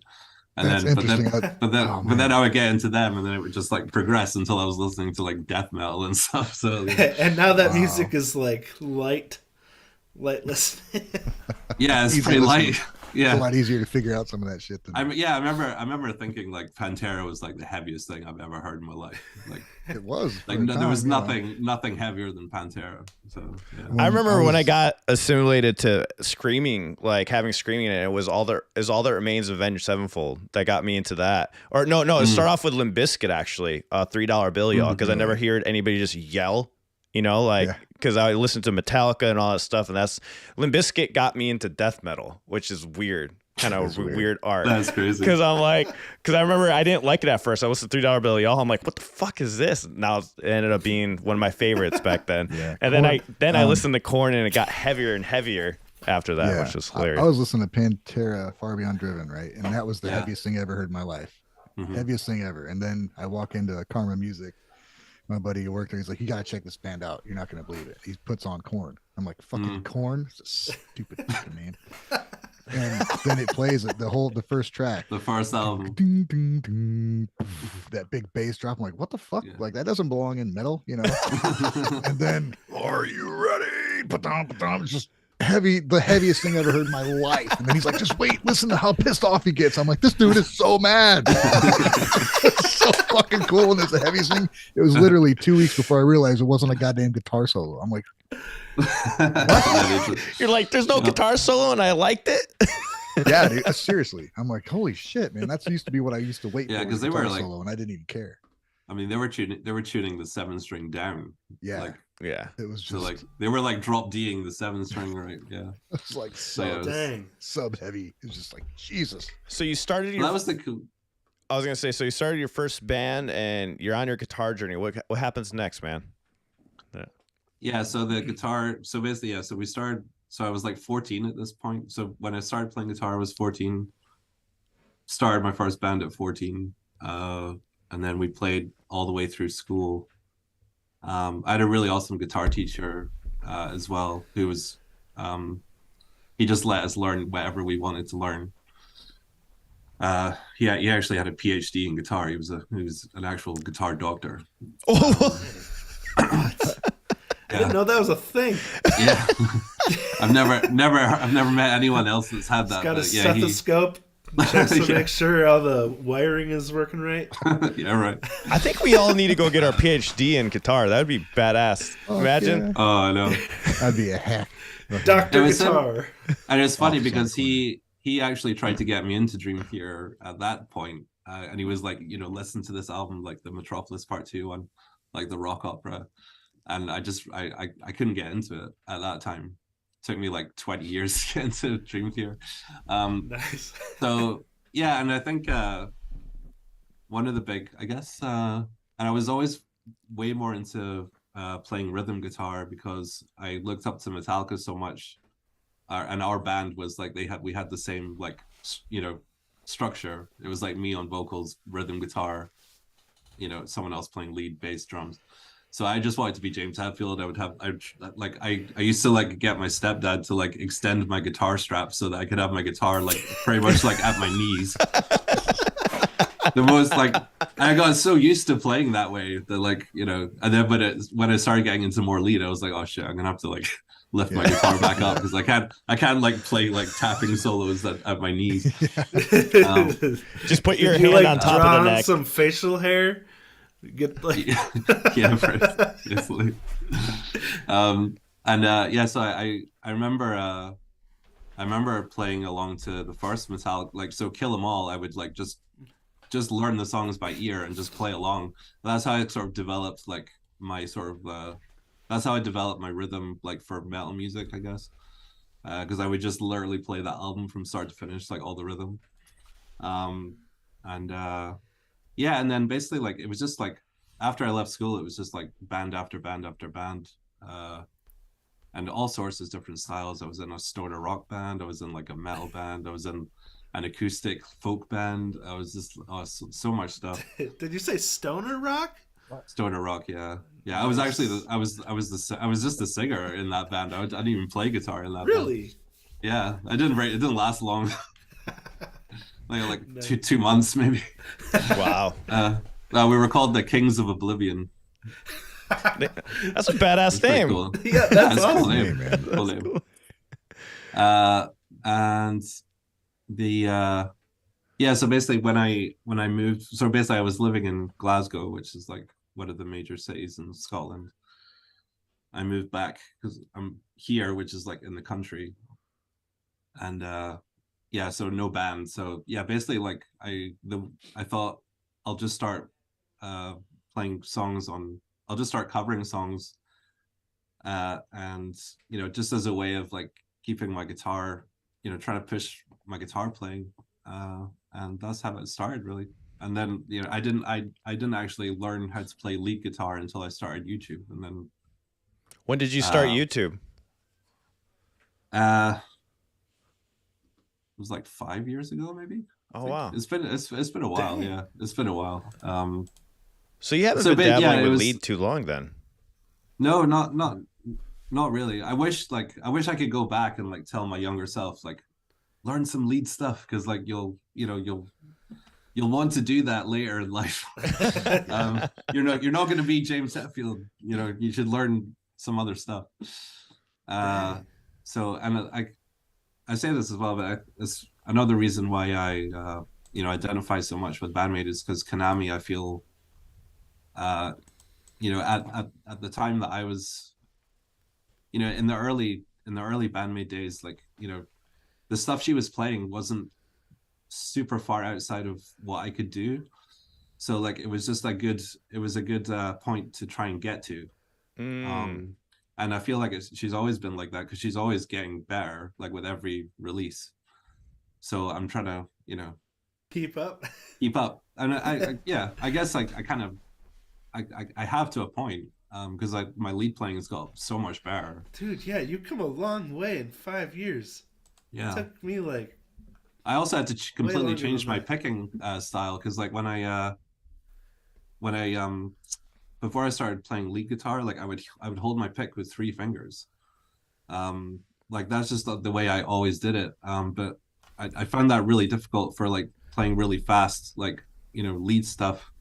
And but then I would get into them, and then it would just like progress until I was listening to like death metal and stuff. So and now that music is like light listening. Yeah, it's pretty light. Yeah, it's a lot easier to figure out some of that shit than I remember thinking like Pantera was like the heaviest thing I've ever heard in my life. Like it was like there was nothing heavier than Pantera. So yeah. I remember when I got assimilated to screaming, like having screaming in it, it was all that remains of Avenged Sevenfold that got me into that. Or no, it started off with Limp Bizkit actually, $3 Bill, y'all, because I never heard anybody just yell. You know, like, because I listened to Metallica and all that stuff, and Limp Bizkit got me into death metal, which is weird, kind of weird art. That's crazy. Because I remember I didn't like it at first. I listened to $3 Bill, y'all. I'm like, what the fuck is this? Now it ended up being one of my favorites back then. And then I listened to Korn, and it got heavier and heavier after that, which was hilarious. I was listening to Pantera, Far Beyond Driven, right, and that was the heaviest thing I ever heard in my life, heaviest thing ever. And then I walk into Karma Music. My buddy who worked there, he's like, you gotta check this band out. You're not gonna believe it. He puts on Korn. I'm like, fucking Korn? It's a stupid fucking name. And then it plays the first track. The first album. Ding, ding, ding, that big bass drop. I'm like, what the fuck? Yeah. Like that doesn't belong in metal, you know? And then, are you ready? It's just heavy, the heaviest thing I ever heard in my life. And then he's like, just wait, listen to how pissed off he gets. I'm like, this dude is so mad. It's so fucking cool, and it's the heaviest thing. It was literally 2 weeks before I realized it wasn't a goddamn guitar solo. I'm like, what? You're like, there's no guitar solo, and I liked it. Yeah, dude, seriously. I'm like, holy shit, man. That's used to be what I used to wait for. Yeah, because they were like solo, and I didn't even care. I mean, they were tuning the 7-string down. Yeah. Like, yeah. It was just so like they were like drop D'ing the 7-string, right? Yeah. It's like sub heavy. It's just like Jesus. So you started your that was the cool. I was gonna say, so you started your first band and you're on your guitar journey. What happens next, man? Yeah, so the guitar, so basically, so we started, so I was like 14 at this point. So when I started playing guitar, I was 14. Started my first band at 14. And then we played all the way through school. I had a really awesome guitar teacher as well, who was, he just let us learn whatever we wanted to learn. He actually had a PhD in guitar. He was an actual guitar doctor. I didn't know that was a thing. Yeah, I've never met anyone else that's had that. He's got a stethoscope. Checks to make sure all the wiring is working right. Yeah, right. I think we all need to go get our PhD in guitar. That would be badass. Imagine. Yeah. Oh, I know. That'd be a hack. Dr. Guitar. And it's funny because he actually tried to get me into Dream Theater at that point. And he was like, listen to this album, like the Metropolis Part 2 one, like the rock opera. And I couldn't get into it at that time. It took me like 20 years to get into Dream Theater. Nice. So yeah, and I think one of the big, I guess, and I was always way more into playing rhythm guitar because I looked up to Metallica so much, and our band was like we had the same like structure. It was like me on vocals, rhythm guitar, someone else playing lead, bass, drums. So I just wanted to be James Hetfield. I used to like get my stepdad to like extend my guitar strap so that I could have my guitar like pretty much like at my knees. The most like I got so used to playing that way that like and then when I started getting into more lead, I was like, oh shit, I'm gonna have to like lift my guitar back up because I can't like play like tapping solos at my knees. Just put your hand on top of the neck. Some facial hair. Get like yeah, basically. So I remember playing along to the first Metallica, like so Kill 'Em All. I would like just learn the songs by ear and just play along. That's how I sort of developed like my sort of that's how I developed my rhythm like for metal music, I guess, because I would just literally play that album from start to finish, like all the rhythm, and then basically like it was just like after I left school, it was just like band after band after band, and all sorts of different styles. I was in a stoner rock band. I was in like a metal band. I was in an acoustic folk band. I was just so much stuff. Did you say stoner rock? Stoner rock, yeah. I was actually I was just the singer in that band. I didn't even play guitar in that really band. Yeah, it didn't last long. like nice. two months maybe. Wow. We were called the Kings of Oblivion. That's a badass name. Cool. Yeah, that's awesome. Cool name, man. Cool name. Cool. And the so basically when I moved, so basically I was living in Glasgow, which is like one of the major cities in Scotland. I moved back because I'm here, which is like in the country, and so no band. So yeah, basically like I thought I'll just start playing songs on. I'll just start covering songs, and just as a way of like keeping my guitar, trying to push my guitar playing, and that's how it started really. And then I didn't actually learn how to play lead guitar until I started YouTube. And then when did you start YouTube? It was like 5 years ago, maybe. Oh wow! It's been a while. Dang. Yeah, it's been a while. So you haven't been dabbling with lead too long then? No, not really. I wish I could go back and like tell my younger self like learn some lead stuff, because like you'll want to do that later in life. You're not going to be James Hetfield. You should learn some other stuff. So, and I say this as well, but it's another reason why I identify so much with Band-Maid is because Konami, I feel, at the time that I was, in the early Band-Maid days, like, the stuff she was playing wasn't super far outside of what I could do. So like, it was a good point to try and get to. And I feel like she's always been like that, because she's always getting better, like with every release. So I'm trying to, keep up. And I guess like I have to a point, because like my lead playing has got so much better. Dude, yeah, you've come a long way in 5 years. Yeah. It took me like. I also had to completely change my picking style, because like when I before I started playing lead guitar, like I would hold my pick with 3 fingers. Like that's just the way I always did it. But I found that really difficult for like playing really fast, like, lead stuff.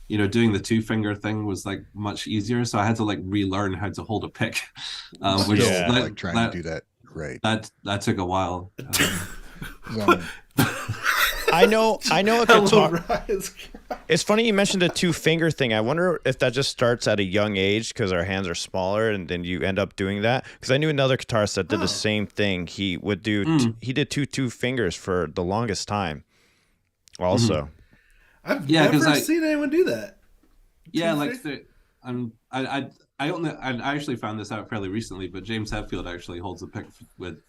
Doing the 2-finger thing was like much easier. So I had to like relearn how to hold a pick. Which like trying to do that right. That took a while. I know a guitar. It's funny you mentioned the 2-finger thing. I wonder if that just starts at a young age because our hands are smaller, and then you end up doing that. Because I knew another guitarist that did the same thing. He would do he did two fingers for the longest time. Also, I've never seen anyone do that. Yeah, like I actually found this out fairly recently, but James Hetfield actually holds a pick with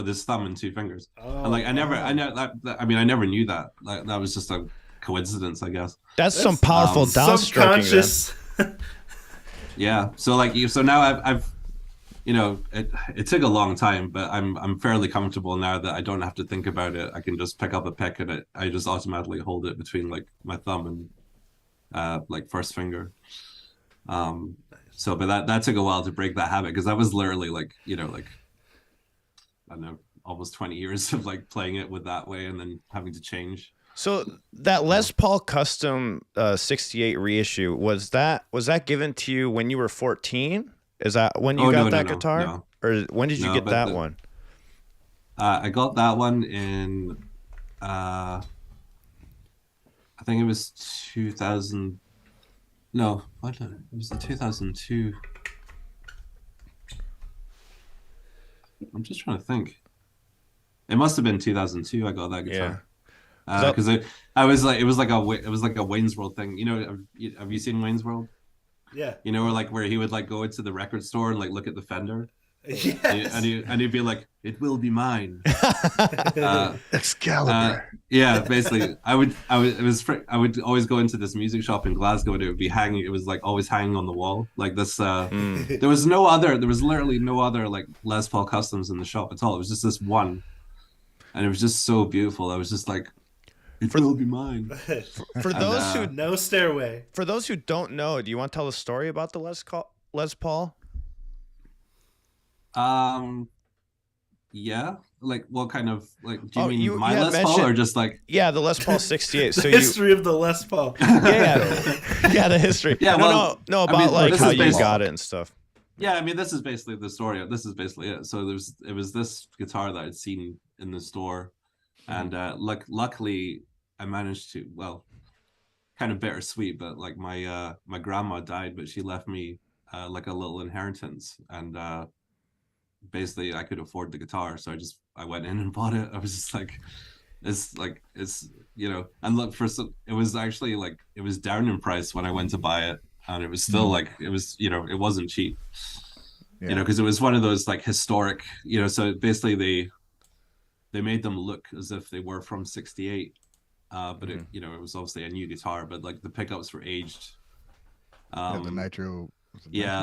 his thumb and 2 fingers. And like I never knew that. Like that was just a coincidence, I guess. That's some powerful downstroking. Yeah. So now I've it took a long time, but I'm fairly comfortable now that I don't have to think about it. I can just pick up a pick and I just automatically hold it between like my thumb and like first finger. So, but that took a while to break that habit, because that was literally like, like, I don't know, almost 20 years of like playing it with that way and then having to change. So that Les Paul Custom 68 reissue, was that given to you when you were 14? Is that when you got that guitar? No. Or when did you get that one? I got that one in, I think it was 2000. No, it was in 2002. I'm just trying to think. It must have been 2002. I got that guitar. Yeah. Because it was like a Wayne's World thing. Have you seen Wayne's World? Yeah. Where he would like go into the record store and like look at the Fender. Yes. And he'd be like, "It will be mine." Excalibur. Yeah, basically, I would always go into this music shop in Glasgow, and it would be hanging. It was like always hanging on the wall, like this. There was literally no other like Les Paul customs in the shop at all. It was just this one, and it was just so beautiful. I was just like, "It will be mine." For those who no stairway. For those who don't know, do you want to tell the story about the Les Paul? Yeah, like what kind of like? Do you mean my Les Paul or just like? Yeah, the Les Paul 68. The history of the Les Paul. Yeah, the history. Yeah, no, about like how you got it and stuff. Yeah, I mean, this is basically the story. This is basically it. So it was this guitar that I'd seen in the store, and luckily I managed to, well, kind of bittersweet, but like my grandma died, but she left me like a little inheritance, and basically I could afford the guitar, so I went in and bought it. I was just like, it's you know, and look, it was actually like, it was down in price when I went to buy it, and it was still like, it was, you know, it wasn't cheap, you know, because it was one of those like historic, you know, so basically they made them look as if they were from 68, but it, you know, it was obviously a new guitar, but like the pickups were aged. The nitro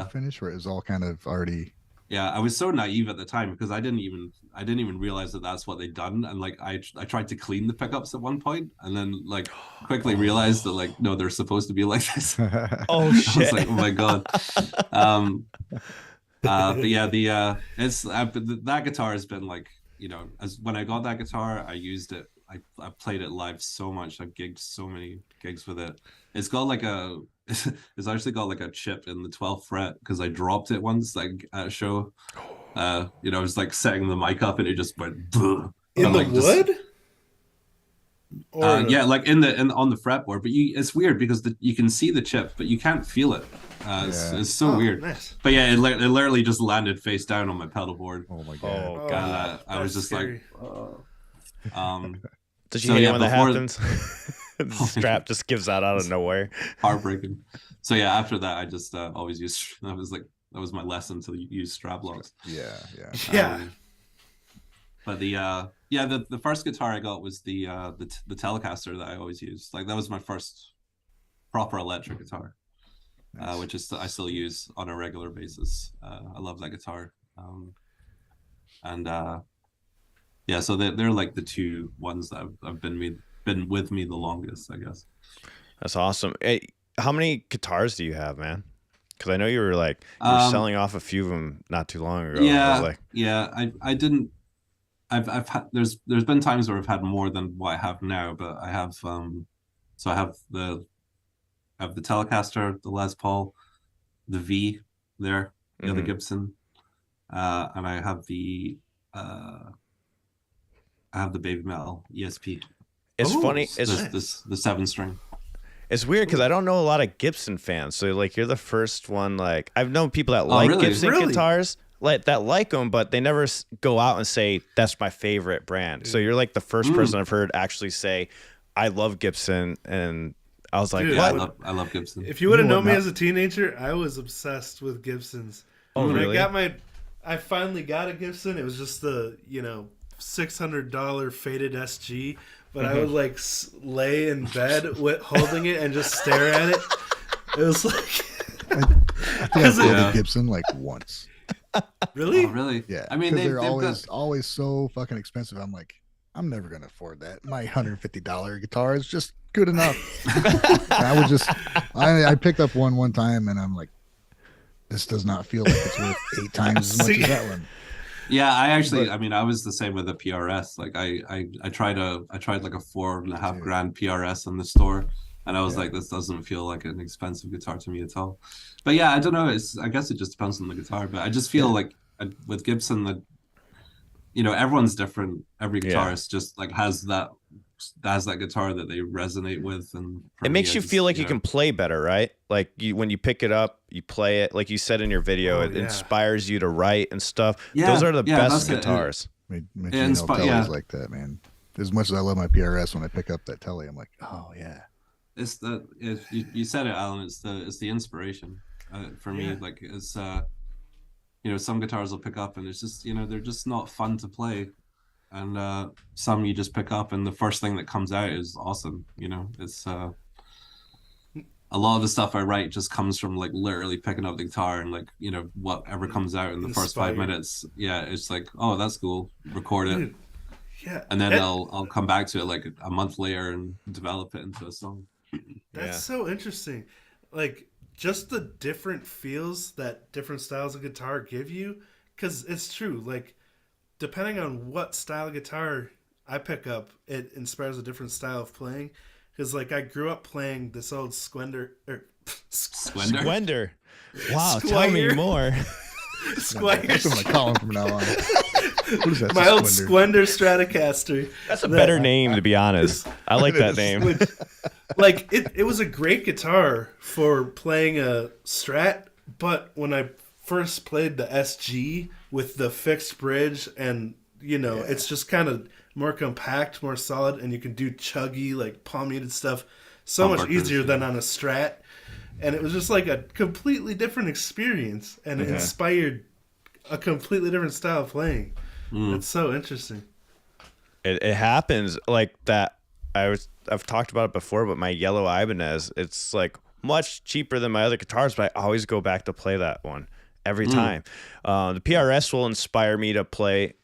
finish, where it was all kind of already. Yeah, I was so naive at the time because I didn't even realize that that's what they'd done, and like I tried to clean the pickups at one point, and then like quickly realized that like, no, they're supposed to be like this. Oh shit! I was like, oh my god. But yeah, that guitar has been like, you know, as when I got that guitar, I used it. I played it live so much. I've gigged so many gigs with it. It's actually got like a chip in the 12th fret because I dropped it once like at a show. You know, I was like setting the mic up and it just went in the wood. Yeah, like on the fretboard. But it's weird because you can see the chip, but you can't feel it. It's so weird. Nice. But yeah, it literally just landed face down on my pedal board. Oh my god! Oh god! I was just scary. like, Did you hate when that happens? The strap just gives out of nowhere. Heartbreaking. So yeah, after that, I just always used. That was my lesson to use strap locks. Yeah. But the first guitar I got was the Telecaster that I always used. Like that was my first proper electric guitar, nice. Which is I still use on a regular basis. I love that guitar, yeah. So they're like the two ones that have been with me the longest, I guess. That's awesome. Hey, how many guitars do you have, man? Because I know you were like selling off a few of them not too long ago. I didn't. I've had there's been times where I've had more than what I have now, but I have so I have the Telecaster, the Les Paul, the V there, the other Gibson, and I have the Babymetal ESP. It's funny. It's the 7-string. It's weird because I don't know a lot of Gibson fans. So like you're the first one. Like I've known people that like Gibson guitars, that like them, but they never go out and say that's my favorite brand. So you're like the first person I've heard actually say I love Gibson, and I was like, what? I love Gibson. If you would have known me as a teenager, I was obsessed with Gibsons. Oh, when really? I finally got a Gibson. It was just the $600 faded SG. But I would like lay in bed holding it and just stare at it. It was like I think I've played a Gibson like once. Really? Oh, really? Yeah. I mean, they're always so fucking expensive. I'm like, I'm never gonna afford that. My $150 guitar is just good enough. I picked up one time and I'm like, this does not feel like it's worth 8 times as much as that one. Yeah, I was the same with the PRS. Like I tried like a $4.5 grand PRS in the store, and I was like, this doesn't feel like an expensive guitar to me at all. But yeah, I don't know. I guess it just depends on the guitar. But I just feel like with Gibson that, everyone's different. Every guitarist just like has that guitar that they resonate with, and it makes you feel like you can play better, right? Like when you pick it up, you play it, like you said in your video, it inspires you to write and stuff. Those are the best guitars. Telly's like that, man. As much as I love my PRS, when I pick up that Telly, I'm like, oh yeah. It's you said it, Alan. It's the inspiration for me. Like it's you know, some guitars will pick up and it's just, you know, they're just not fun to play. And some you just pick up and the first thing that comes out is awesome. You know, it's a lot of the stuff I write just comes from like literally picking up the guitar and like, you know, whatever comes out in the first 5 minutes. Yeah, it's like, oh, that's cool. Record it. Dude, yeah. And then I'll come back to it like a month later and develop it into a song. That's so interesting. Like just the different feels that different styles of guitar give you, because it's true. Like depending on what style of guitar I pick up, it inspires a different style of playing. Because like I grew up playing this old Squender. Squender. Wow, tell me more. Squire. That's what I'm gonna call him from now on. What is that? My old Squender Stratocaster. That's a better name, to be honest. I like that name. Like it was a great guitar for playing a Strat, but when I first played the SG with the fixed bridge, and you know, it's just kind of more compact, more solid, and you can do chuggy, like palm muted stuff so much easier than on a Strat. And it was just like a completely different experience, and it inspired a completely different style of playing. It's so interesting. It happens like that. I've talked about it before, but my yellow Ibanez, it's like much cheaper than my other guitars, but I always go back to play that one every time. The PRS will inspire me to play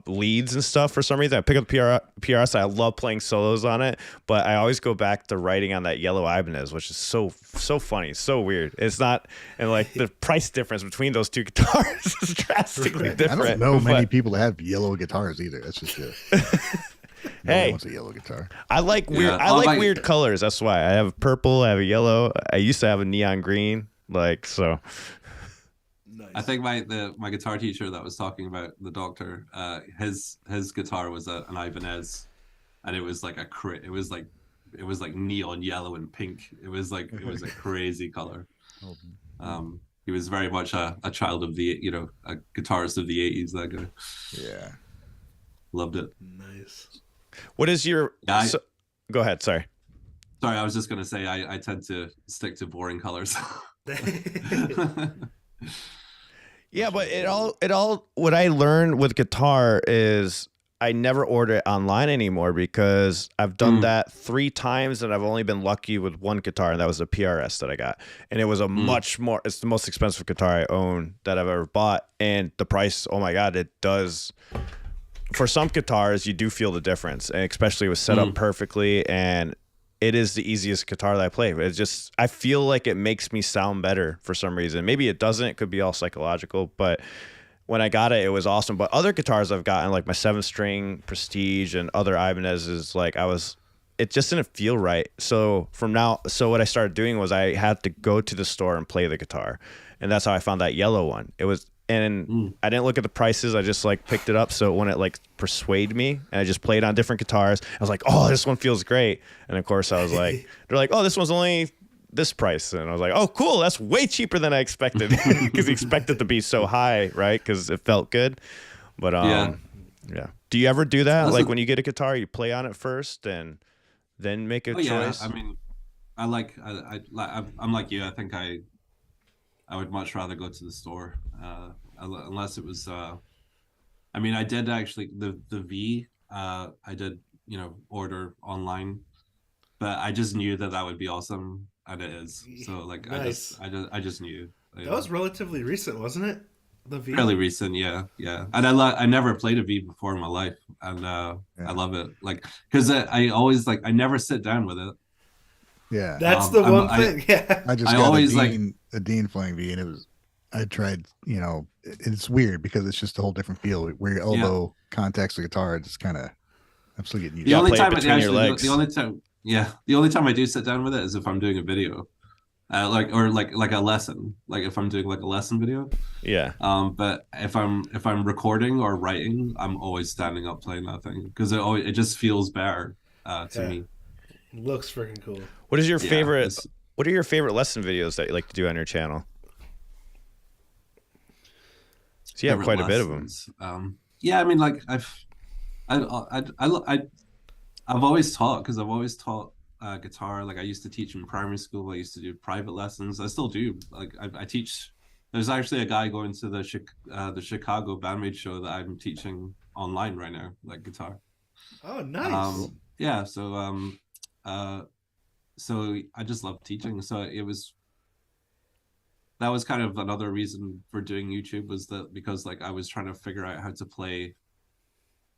leads and stuff for some reason. I pick up the PRS. I love playing solos on it, but I always go back to writing on that yellow Ibanez, which is so funny, so weird. It's not, and like the price difference between those two guitars is drastically different. I don't know many people that have yellow guitars either. That's just it. Hey, wants a yellow guitar. I like weird. I like weird colors. That's why I have purple. I have a yellow. I used to have a neon green. Like so. I think my guitar teacher that was talking about the doctor, his guitar was an Ibanez, and it was like it was like neon yellow and pink. It was a crazy color. He was very much a child of the, you know, a guitarist of the 80s. That guy. Yeah, loved it. Nice. What is your? Go ahead. Sorry, I was just gonna say I tend to stick to boring colors. Yeah, but it all what I learned with guitar is I never order it online anymore because I've done that 3 times and I've only been lucky with one guitar, and that was a PRS that I got. And it was a it's the most expensive guitar I own that I've ever bought. And the price, oh my God, it does. For some guitars, you do feel the difference, and especially it was set up perfectly, and it is the easiest guitar that I play. But it's just, I feel like it makes me sound better for some reason. Maybe it doesn't. It could be all psychological. But when I got it, it was awesome. But other guitars I've gotten, like my 7-string Prestige and other Ibanez's, like it just didn't feel right. So what I started doing was I had to go to the store and play the guitar. And that's how I found that yellow one. And I didn't look at the prices. I just like picked it up. So when it like persuaded me, and I just played on different guitars, I was like, oh, this one feels great. And of course I was like, they're like, oh, this one's only this price. And I was like, oh, cool. That's way cheaper than I expected, because you expect it to be so high, right? Because it felt good. But yeah. Do you ever do that? Like when you get a guitar, you play on it first and then make a choice? Yeah. I mean, I'm like you. I think I would much rather go to the store, unless it was. I mean, I did actually the V. I did, you know, order online, but I just knew that would be awesome, and it is. So like, nice. I just knew. That was relatively recent, wasn't it? The V. Fairly recent, yeah. And I never played a V before in my life, and I love it. Like, because I always like I never sit down with it. Yeah, that's the one thing. I just got a Dean flying V, and I tried, you know, it's weird because it's just a whole different feel where your elbow contacts the guitar. It's kind of, I'm still getting used to it. The only time I do sit down with it is if I'm doing a video, like a lesson, like if I'm doing like a lesson video. Yeah. But if I'm recording or writing, I'm always standing up playing that thing because it just feels better to me. It looks freaking cool. What is your favorite? What are your favorite lesson videos that you like to do on your channel? So you have quite a bit of them. Yeah, I mean, like I've always taught, because I've always taught guitar. Like I used to teach in primary school. I used to do private lessons. I still do. Like I teach There's actually a guy going to the Chicago Band-Maid show that I'm teaching online right now, like guitar. Oh, nice. Yeah, so so I just love teaching. So that was kind of another reason for doing YouTube, was that because like I was trying to figure out how to play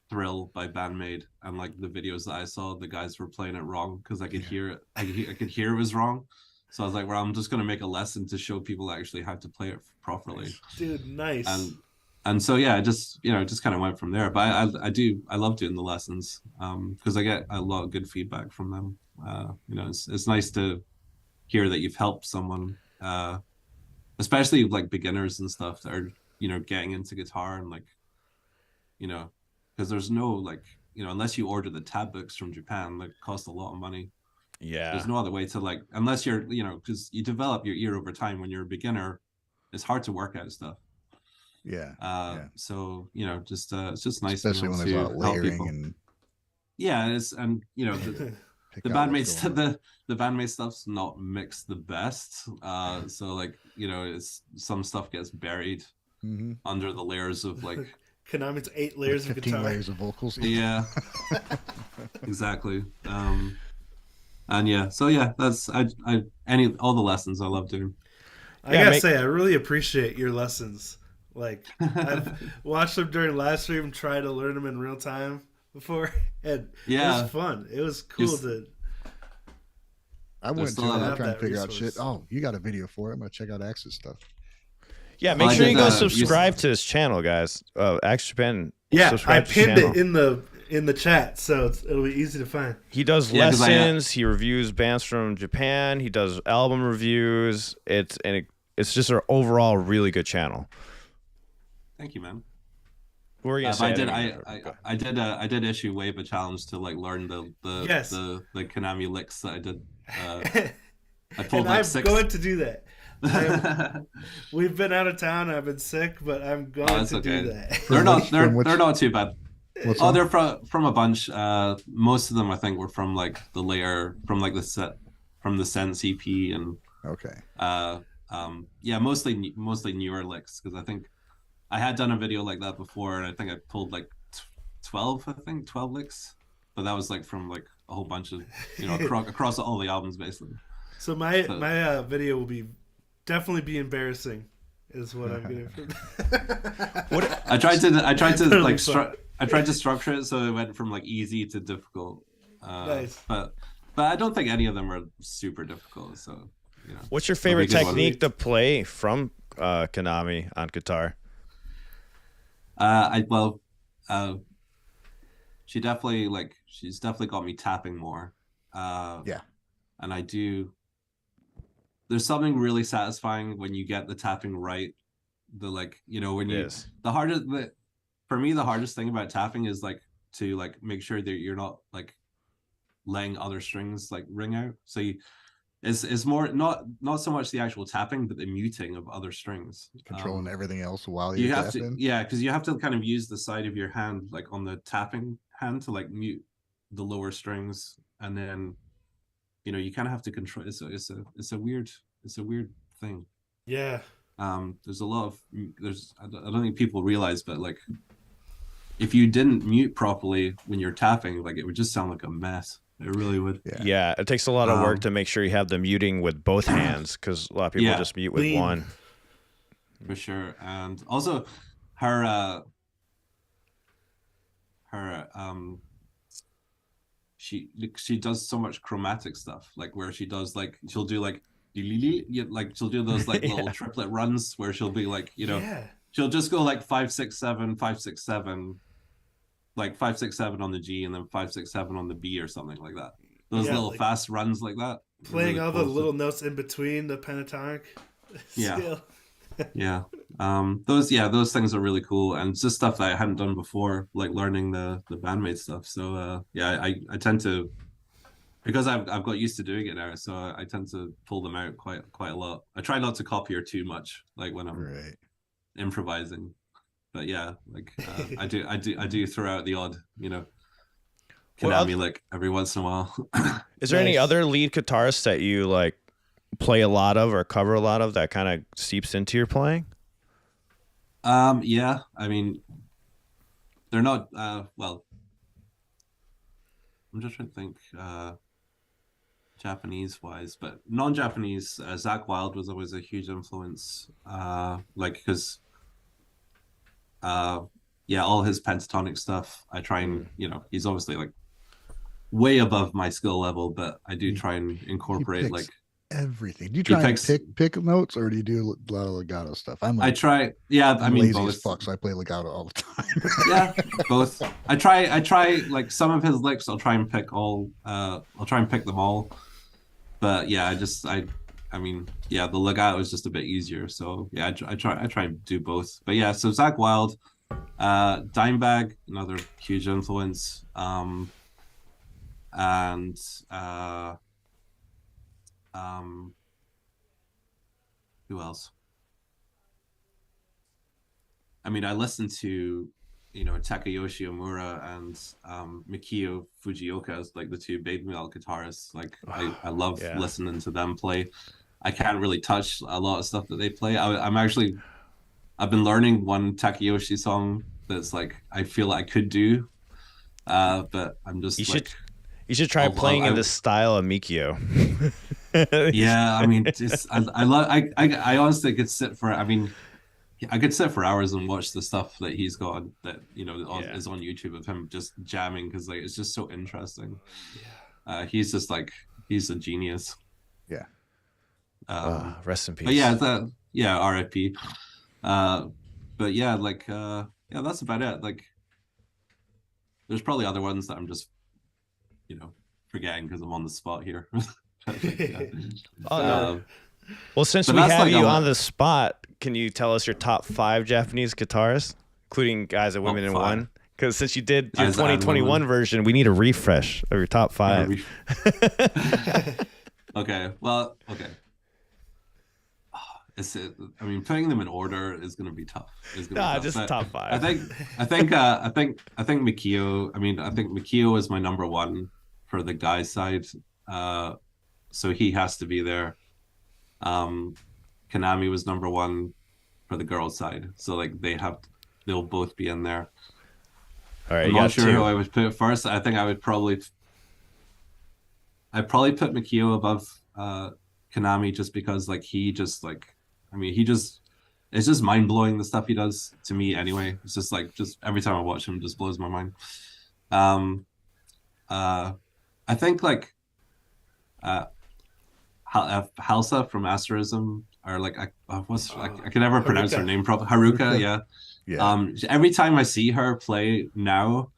Thrill by Band-Maid, and like the videos that I saw, the guys were playing it wrong because I could hear it. I could hear it was wrong. So I was like, well, I'm just gonna make a lesson to show people actually how to play it properly. Dude, nice. And so yeah, just kind of went from there. But I love doing the lessons because I get a lot of good feedback from them. It's nice to hear that you've helped someone, especially like beginners and stuff that are getting into guitar, and like because there's no like unless you order the tab books from Japan, like cost a lot of money. Yeah, there's no other way to like, unless you're because you develop your ear over time. When you're a beginner, it's hard to work out stuff. So it's just nice, especially when there's a lot of layering and the Band-Maid stuff, the Band-Maid stuff's not mixed the best. So like it's some stuff gets buried under the layers of like Konami's 8 layers of guitar, layers of vocals. Yeah, exactly. And yeah, so yeah, that's all the lessons I love doing. I gotta say, I really appreciate your lessons. Like, I've watched them during live stream and tried to learn them in real time before, and it was fun. It was cool I went to trying to figure out shit. Oh, you got a video for it. I'm gonna check out Axe's stuff. Yeah, make sure you go subscribe to his channel, guys. Axe Japan. Yeah, I pinned it in the chat, so it'll be easy to find. He does lessons. He reviews bands from Japan. He does album reviews. It's just an overall really good channel. Thank you, man. What were you gonna say? I did issue Wave a challenge to like learn the Konami licks that I did. I pulled and like I'm going to do that. We've been out of town. I've been sick, but I'm going to do that. They're not too bad. They're from a bunch. Most of them I think were from like the layer from like the Sense EP and mostly newer licks, because I think I had done a video like that before, and I think I pulled like 12 licks, but that was like from like a whole bunch of across all the albums basically. So my video will definitely be embarrassing, is what I'm getting from. I tried to like I tried to structure it so it went from like easy to difficult. Nice. But I don't think any of them are super difficult. So What's your favorite technique to play from Konami on guitar? She's definitely got me tapping more. And I do. There's something really satisfying when you get the tapping right. For me, the hardest thing about tapping is like to like make sure that you're not like letting other strings like ring out. So it's more not so much the actual tapping, but the muting of other strings, controlling everything else while you're tapping. Because you have to kind of use the side of your hand, like on the tapping hand, to like mute the lower strings, and then you kind of have to control. It's a weird thing. Yeah. There's a lot of I don't think people realize, but like if you didn't mute properly when you're tapping, like it would just sound like a mess. It really would. Yeah, it takes a lot of work to make sure you have the muting with both hands, because a lot of people just mute with one. For sure. And also her she does so much chromatic stuff, like where she does like she'll do like she'll do those like little triplet runs where she'll be like she'll just go like 5 6 7 5 6 7, like 5 6 7 on the G and then 5 6 7 on the B or something like that. Those little like fast runs like that, playing really all the little notes in between the pentatonic scale. Those things are really cool, and it's just stuff that I hadn't done before, like learning the Band-Maid stuff. So I tend to, because I've got used to doing it now, so I tend to pull them out quite a lot. I try not to copy her too much, like when I'm improvising. But yeah, like I do throw out the odd, Konami lick every once in a while. Is there any other lead guitarists that you like play a lot of or cover a lot of that kind of seeps into your playing? Yeah, I mean, they're not well, I'm just trying to think Japanese wise, but non-Japanese, Zach Wild was always a huge influence, like because yeah, all his pentatonic stuff I try and, you know, he's obviously like way above my skill level, but I do try and incorporate like everything. Do you try and pick notes, or do you do a lot of legato stuff? I try, yeah, I mean, lazy both. as fuck, so I play legato all the time. Yeah, both. I try like some of his licks I'll try and pick all, I'll try and pick them all, but yeah, I mean, yeah, the legato is just a bit easier, so yeah, I try and do both. But yeah, so Zach Wild, Dimebag, another huge influence, and who else? I mean, I listen to, you know, Takayoshi Omura and Mikio Fujioka as like the two Babymetal guitarists. Like I love listening to them play. I can't really touch a lot of stuff that they play. I've been learning one Takayoshi song that's like I feel like I could do, but I'm just you should try playing in the style of Mikio. Yeah, I mean, I honestly could sit for. I mean, I could sit for hours and watch the stuff that he's got that, you know, is on YouTube of him just jamming, because like it's just so interesting. Yeah, he's just like, he's a genius. Yeah. Rest in peace. But yeah, RIP. But yeah, like yeah, that's about it. Like, there's probably other ones that I'm just, you know, forgetting because I'm on the spot here. No. Well, since we have you on the spot, can you tell us your top 5 Japanese guitarists, including guys and women in one? Because since you did your 2021 version, we need a refresh of your top 5. Okay. Well, okay. I mean, putting them in order is going to be tough. Just top 5. I think Mikio. I mean, I think Mikio is my number 1 for the guy side. So he has to be there. Konami was number 1 for the girl side. So like they'll both be in there. All right, I'm not sure who I would put first. I think I'd probably put Mikio above Konami, just because like he just like, I mean, it's just mind blowing the stuff he does to me anyway. It's just like, just every time I watch him, it just blows my mind. I think like Halsa from Asterism, or like I can never pronounce her name properly. Haruka, yeah. Every time I see her play now,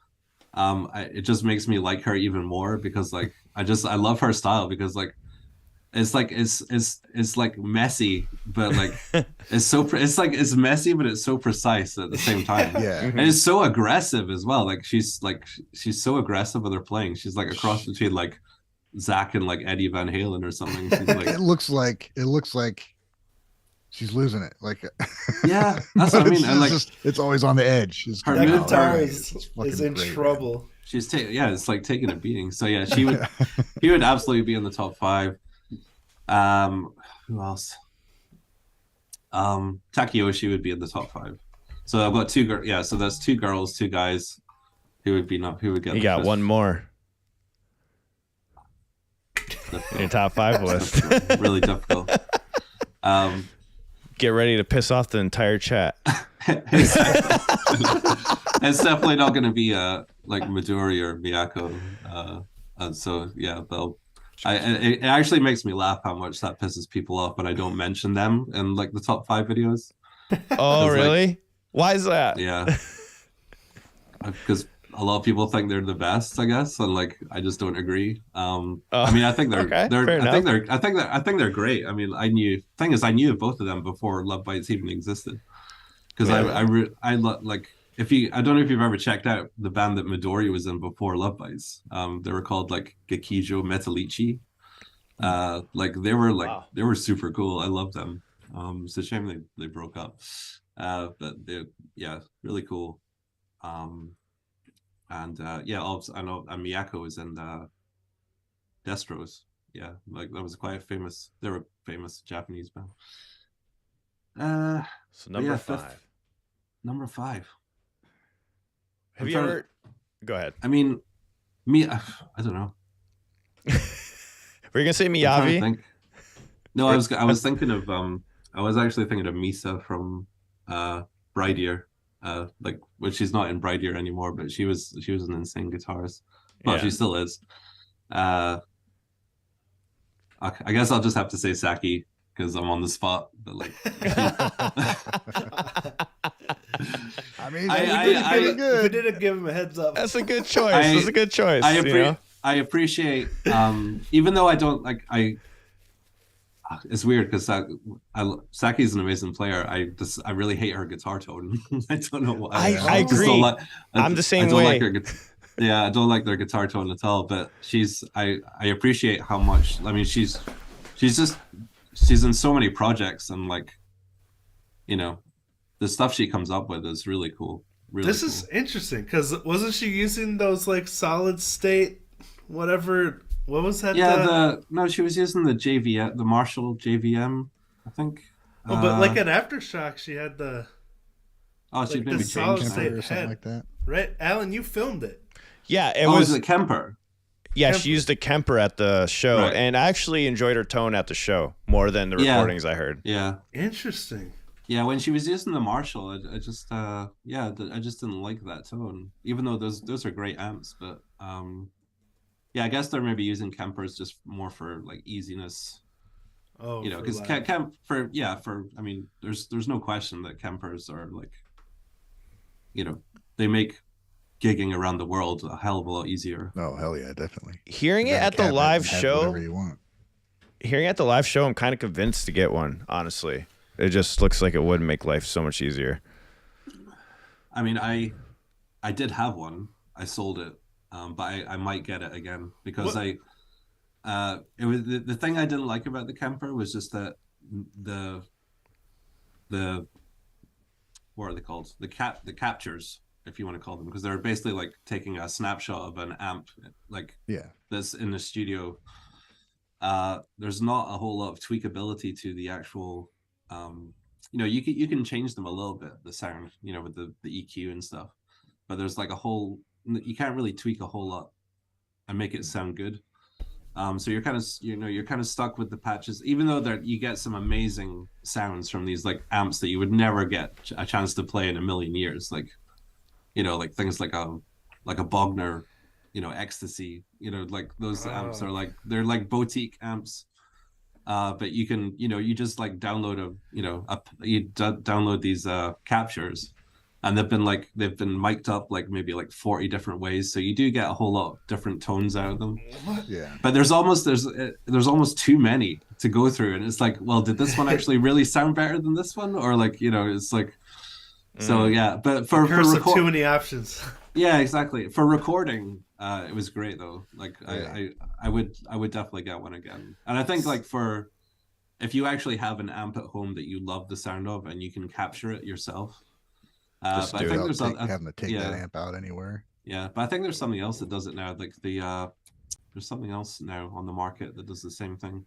it just makes me like her even more, because like I love her style, because like it's like messy, but like it's messy, but it's so precise at the same time. Yeah, and it's so aggressive as well. Like she's so aggressive with her playing. She's like a cross between like Zach and like Eddie Van Halen or something. She's like, it looks like she's losing it. Like, yeah, that's what I mean. And like, it's always on the edge. That guitar is in trouble. She's it's like taking a beating. So yeah, he would absolutely be in the top 5. Who else? Takayoshi would be in the top 5. So I've got 2 girls. Yeah, so there's 2 girls, 2 guys who would get. You got 1 more. Your top 5 list. Really difficult. Get ready to piss off the entire chat. It's definitely not going to be like Midori or Miyako. So yeah, it actually makes me laugh how much that pisses people off when I don't mention them in like the top 5 videos. Oh, really? Like, why is that? Yeah, because a lot of people think they're the best, I guess, and like I just don't agree. I mean, I think they're I think they're great. I mean, I knew of both of them before Love Bites even existed, because I like, I don't know if you've ever checked out the band that Midori was in before Love Bites. They were called like Gekijo Metalichi. Like they were super cool. I love them. It's a shame they broke up. But they're really cool. And I know Miyako was in Destros. Yeah, like that was quite famous. They were famous Japanese band. So number 5. Number 5. Have you ever? Go ahead. I mean, I don't know. Were you gonna say Miyavi? No, I was thinking of I was actually thinking of Misa from Bride Ear. Like, well, she's not in Bride Ear anymore, but she was an insane guitarist. Well, she still is. I guess I'll just have to say Saki because I'm on the spot. But like, I mean, we didn't give him a heads up. That's a good choice. That's a good choice. I appreciate, even though I don't like, it's weird because Saki's an amazing player. I really hate her guitar tone. I don't know why. I agree. I'm the same way. I don't like their guitar tone at all. But I appreciate how much. I mean, she's in so many projects, and like, you know, the stuff she comes up with is really cool. This is interesting because wasn't she using those like solid state, whatever? What was that? Yeah, no, she was using the JVM, the Marshall JVM, I think. Oh, but like at Aftershock, she had the. Oh, she like maybe the solid changed state or something like that. Right, Alan, you filmed it. Yeah, it was was a Kemper. Yeah, she used a Kemper at the show, right. And I actually enjoyed her tone at the show more than the recordings I heard. Yeah, interesting. Yeah, when she was using the Marshall, I just I just didn't like that tone, even though those are great amps. But yeah, I guess they're maybe using Kempers just more for like easiness. Oh, you know, because I mean, there's no question that Kempers are like, you know, they make gigging around the world a hell of a lot easier. Oh, hell yeah, definitely. Hearing it at the live show, whatever you want. Hearing it at the live show, I'm kind of convinced to get one, honestly. It just looks like it would make life so much easier. I mean, I did have one. I sold it, but I might get it again because it was the thing I didn't like about the Kemper was just that the what are they called? The captures, if you want to call them, because they're basically like taking a snapshot of an amp, like that's in the studio. There's not a whole lot of tweakability to the actual. You know, you can change them a little bit, the sound, you know, with the EQ and stuff, but there's like you can't really tweak a whole lot and make it sound good. So you're kind of stuck with the patches, even though you get some amazing sounds from these like amps that you would never get a chance to play in a million years, like, you know, like things like a Bogner, you know, Ecstasy, you know, like those amps are like, they're like boutique amps. But you can, you know, you just like download download these captures, and they've been mic'd up like maybe like 40 different ways, so you do get a whole lot of different tones out of them. Yeah. But there's almost too many to go through, and it's like, well, did this one actually really sound better than this one, or like, you know, it's like, so yeah. But for too many options. Yeah, exactly. For recording, it was great though. Like I would definitely get one again. And I think like if you actually have an amp at home that you love the sound of and you can capture it yourself. But I think having to take that amp out anywhere. Yeah, but I think there's something else that does it now. Like there's something else now on the market that does the same thing.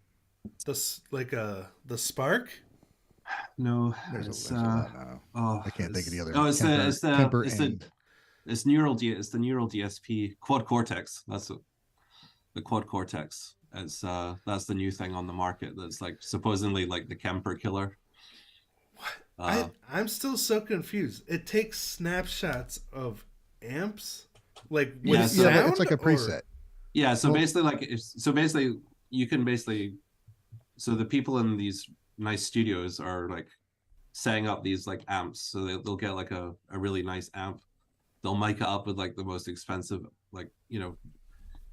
The Spark? No, there's a lot now. I can't think of the other. Oh, it's the Neural DSP Quad Cortex. That's the Quad Cortex. It's that's the new thing on the market. That's like supposedly like the Kemper killer. I'm still so confused. It takes snapshots of amps, like with sound. It's like a preset. Yeah. So basically, you can so the people in these nice studios are like setting up these like amps, so they'll get like a really nice amp. They'll mic it up with like the most expensive, like, you know,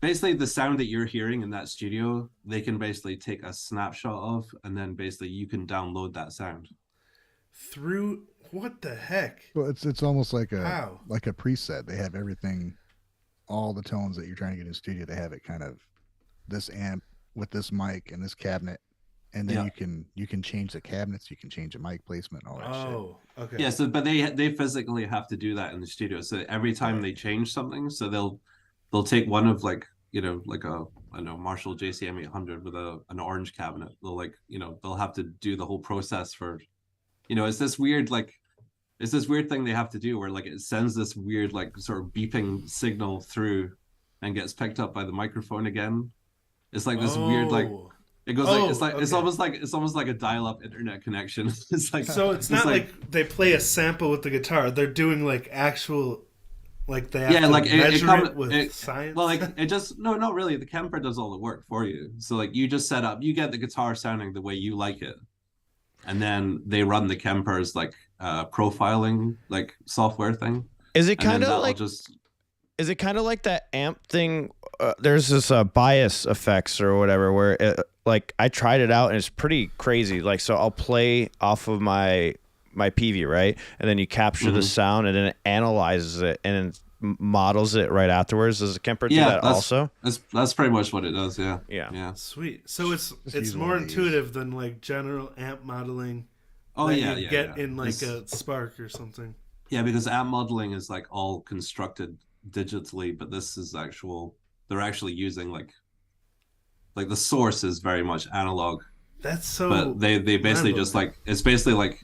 basically the sound that you're hearing in that studio, they can basically take a snapshot of, and then basically you can download that sound. Through what the heck? Well, it's almost like a preset. They have everything, all the tones that you're trying to get in the studio. They have it kind of this amp with this mic and this cabinet. And then you can change the cabinets, you can change the mic placement, and all that shit. Oh, okay. Yeah, so but they physically have to do that in the studio. So every time they change something, so they'll take one of like, you know, like I don't know, Marshall JCM 800 with an orange cabinet. They'll like, they'll have to do the whole process for, it's this weird thing they have to do where like it sends this weird like sort of beeping signal through and gets picked up by the microphone again. It's like this weird like it goes it's almost like a dial-up internet connection. It's like, so it's not like they play a sample with the guitar. They're doing like actual, like they have to measure it with science. Well, like it just not really. The Kemper does all the work for you. So like you just set up, you get the guitar sounding the way you like it, and then they run the Kemper's like profiling like software thing. Is it kind of like Is it kind of like that amp thing? There's this bias effects or whatever where like I tried it out and it's pretty crazy. Like, so I'll play off of my PV, right? And then you capture the sound and then it analyzes it and then models it right afterwards. Does the Kemper do that also? That's pretty much what it does. Yeah. Yeah. Sweet. So it's more intuitive than like general amp modeling. Oh yeah, get in like a Spark or something. Yeah, because amp modeling is like all constructed digitally, but this is they're actually using like the source is very much analog. That's so. But they basically just like, it's basically like,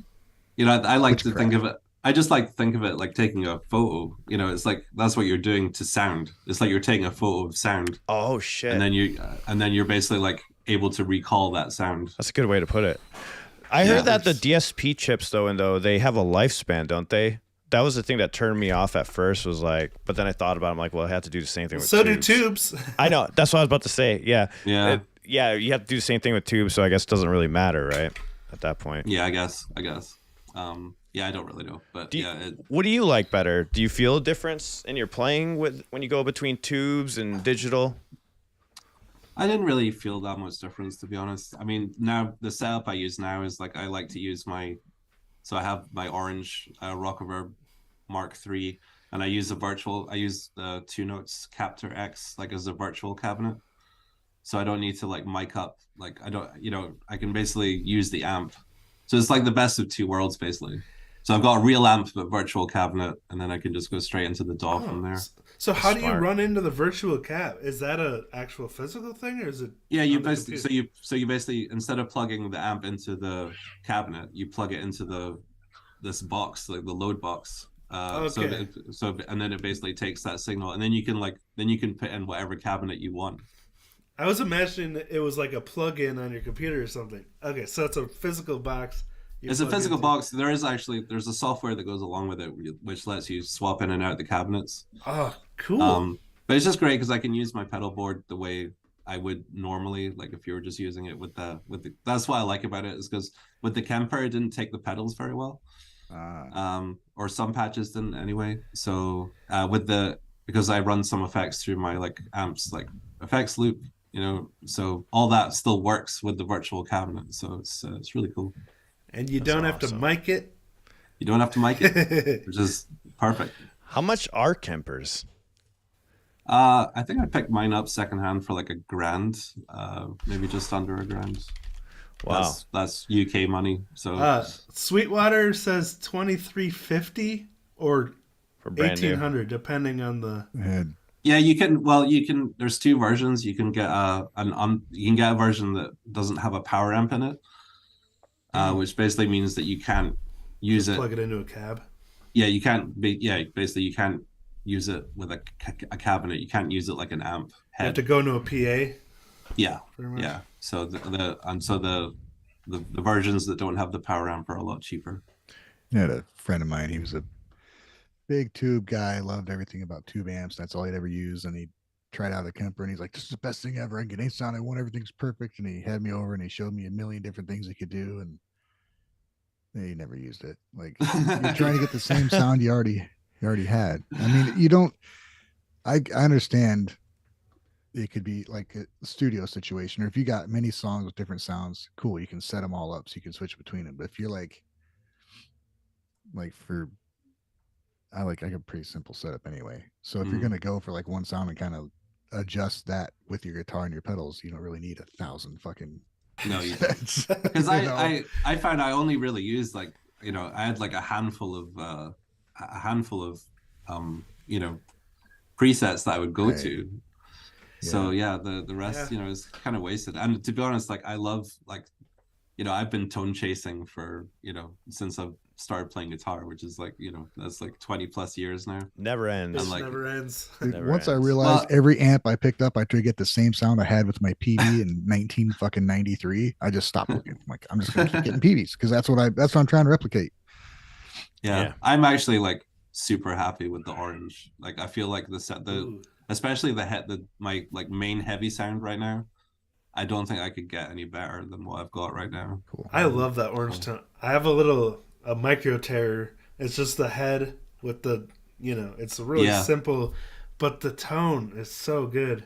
I like to think of it. I just like to think of it like taking a photo. It's like that's what you're doing to sound. It's like you're taking a photo of sound. Oh shit! And then you're basically like able to recall that sound. That's a good way to put it. I heard that the DSP chips though they have a lifespan, don't they? That was the thing that turned me off at first, was like, but then I thought about it, I'm like, well, I have to do the same thing with tubes. So do tubes. I know. That's what I was about to say. Yeah. Yeah. You have to do the same thing with tubes, so I guess it doesn't really matter, right? At that point. Yeah, I guess. Yeah, I don't really know. But what do you like better? Do you feel a difference in your playing when you go between tubes and digital? I didn't really feel that much difference, to be honest. I mean, now the setup I use now is like I like to use so I have my orange Rockaverb Mark III, and I use the 2 Notes Captor X like as a virtual cabinet, so I don't need to like mic up. Like I can basically use the amp, so it's like the best of two worlds basically. So I've got a real amp but virtual cabinet, and then I can just go straight into the DAW from there. So how do you run into the virtual cab? Is that a actual physical thing, or is it? Yeah, you basically you basically, instead of plugging the amp into the cabinet, you plug it into this box, like the load box. Okay. And then it basically takes that signal, and then you can put in whatever cabinet you want. I was imagining that it was like a plug-in on your computer or something. Okay, so it's a physical box. It's a physical box. There's a software that goes along with it, which lets you swap in and out the cabinets. Oh, cool. But it's just great because I can use my pedal board the way I would normally, like if you were just using it with the. That's what I like about it, is because with the Kemper, it didn't take the pedals very well. Or some patches didn't anyway. So because I run some effects through my like amps, like effects loop, so all that still works with the virtual cabinet. So it's really cool. And you don't have to mic it. You don't have to mic it, which is perfect. How much are Kempers? I think I picked mine up secondhand for like $1,000, maybe just under $1,000. Wow, that's UK money. So Sweetwater says $2,350 or $1,800, depending on the head. Yeah, you can. There's two versions. You can get a version that doesn't have a power amp in it, which basically means that you can't use it. Plug it into a cab. Yeah, you can't. Basically, you can't use it with a cabinet. You can't use it like an amp head. You have to go into a PA. Yeah, yeah. So the versions that don't have the power amp are a lot cheaper. I had a friend of mine. He was a big tube guy. Loved everything about tube amps. That's all he'd ever use. And he tried out a Kemper, and he's like, "This is the best thing ever. I can get any sound I want. Everything's perfect." And he had me over, and he showed me a million different things he could do, and he never used it. Like, you're trying to get the same sound you already had. I mean, you don't. I understand. It could be like a studio situation, or if you got many songs with different sounds, cool, you can set them all up so you can switch between them. But if you're like I like a pretty simple setup anyway. So if you're gonna go for like one sound and kind of adjust that with your guitar and your pedals, you don't really need 1,000 fucking. No, you don't. Because I found I only really used I had like a handful of presets that I would go to. So yeah, the rest, you know, is kind of wasted. And to be honest, like I love, like, you know, I've been tone chasing for, you know, since I've started playing guitar, which is like, you know, that's like 20 plus years now. Never ends. It never ends. Dude, once I realized every amp I picked up, I tried to get the same sound I had with my PV in 1993. I just stopped looking. I'm like, I'm just gonna keep getting PVs because that's what I'm trying to replicate. Yeah. I'm actually like super happy with the orange. Like I feel like especially my like main heavy sound right now, I don't think I could get any better than what I've got right now. Cool. I love that orange tone. I have a micro terror. It's just the head with the, you know, it's really simple, but the tone is so good.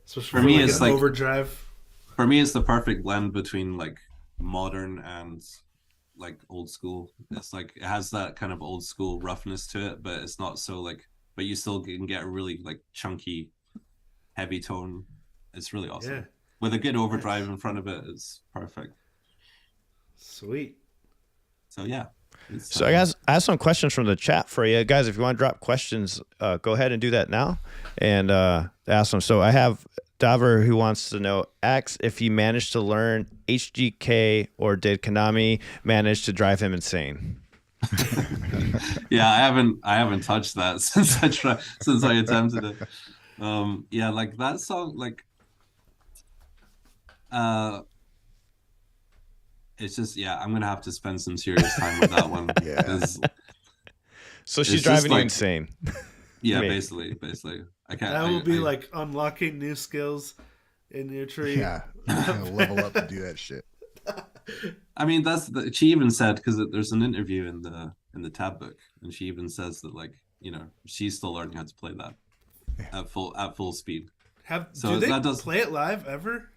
Especially for me, it's like overdrive. For me, it's the perfect blend between like modern and like old school. It's like it has that kind of old school roughness to it, but it's not so like, but you still can get a really like chunky, heavy tone. It's really awesome. Yeah. With a good overdrive in front of it, it's perfect. Sweet. So yeah. So I have some questions from the chat for you guys. If you want to drop questions, go ahead and do that now and ask them. So I have Daver who wants to know, asks if he managed to learn HGK or did Konami manage to drive him insane? Yeah, I haven't touched that since I attempted it. Yeah, like that song, like it's just, yeah, I'm gonna have to spend some serious time with that one. Yeah. So she's driving you insane. Yeah, basically. I can't. That will be like unlocking new skills in your tree. Yeah, level up to do that shit. I mean, she even said, because there's an interview in the tab book, and she even says that, like, you know, she's still learning how to play that at full speed. Do they play it live ever?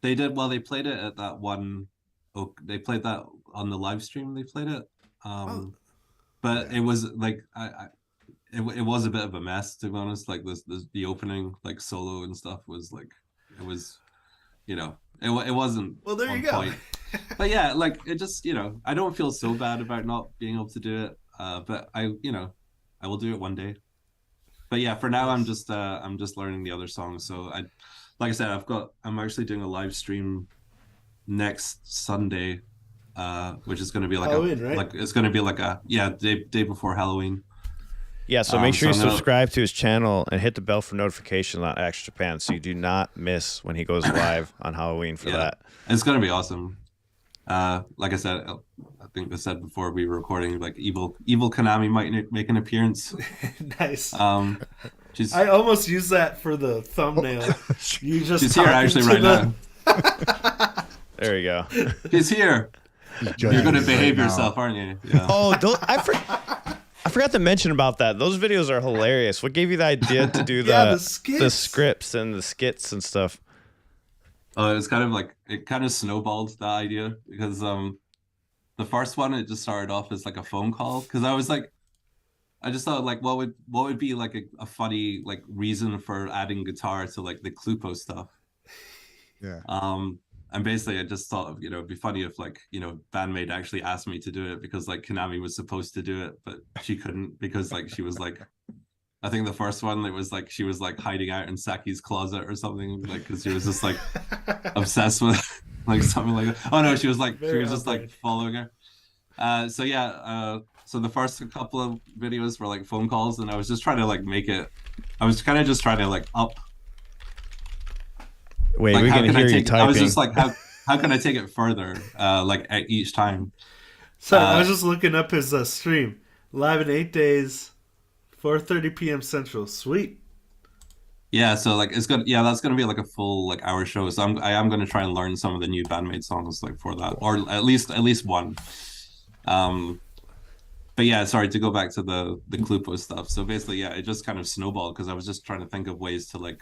They did. Well, they played it at that one. They played that on the live stream. They played it, but it was like it was a bit of a mess, to be honest. Like the opening, like solo and stuff, was like it was, you know, it wasn't. Well, there you go. But yeah, like it just, you know, I don't feel so bad about not being able to do it. But I will do it one day. But yeah, for now I'm just learning the other songs. So like I said, I'm actually doing a live stream next Sunday, which is going to be like Halloween, right? Like it's going to be like a day before Halloween. Yeah, so make sure you subscribe to his channel and hit the bell for notifications on Axe Japan so you do not miss when he goes live on Halloween for that. It's going to be awesome. Like I said, I think I said before we were recording, like evil Konami might make an appearance. Nice. I almost used that for the thumbnail. She's here actually right now. There you go. She's here. You're going to behave yourself, aren't you? Yeah. Oh, I forgot to mention about that. Those videos are hilarious. What gave you the idea to do the scripts and the skits and stuff? It was kind of like, it kind of snowballed, that idea, because the first one, it just started off as like a phone call, because I just thought, like, what would be like a funny like reason for adding guitar to like the Clupo stuff. Yeah. And basically I just thought, you know, it'd be funny if, like, you know, Band-Maid actually asked me to do it, because like Konami was supposed to do it, but she couldn't, because like she was like, I think the first one, it was like she was like hiding out in Saki's closet or something, like, because she was just like obsessed with like something like that. Oh no, she was just like following her. So yeah, so the first couple of videos were like phone calls, and I was just trying to like I was kind of just trying to like up. Wait, like, we can hear you typing. I was just like, how can I take it further, like at each time? So I was just looking up his stream, live in 8 days, 4:30 p.m. Central. Sweet. Yeah, so like that's gonna be like a full like hour show. So I am gonna try and learn some of the new Band-Maid songs like for that, or at least one. But yeah, sorry, to go back to the Clupo stuff. So basically, yeah, it just kind of snowballed, because I was just trying to think of ways to like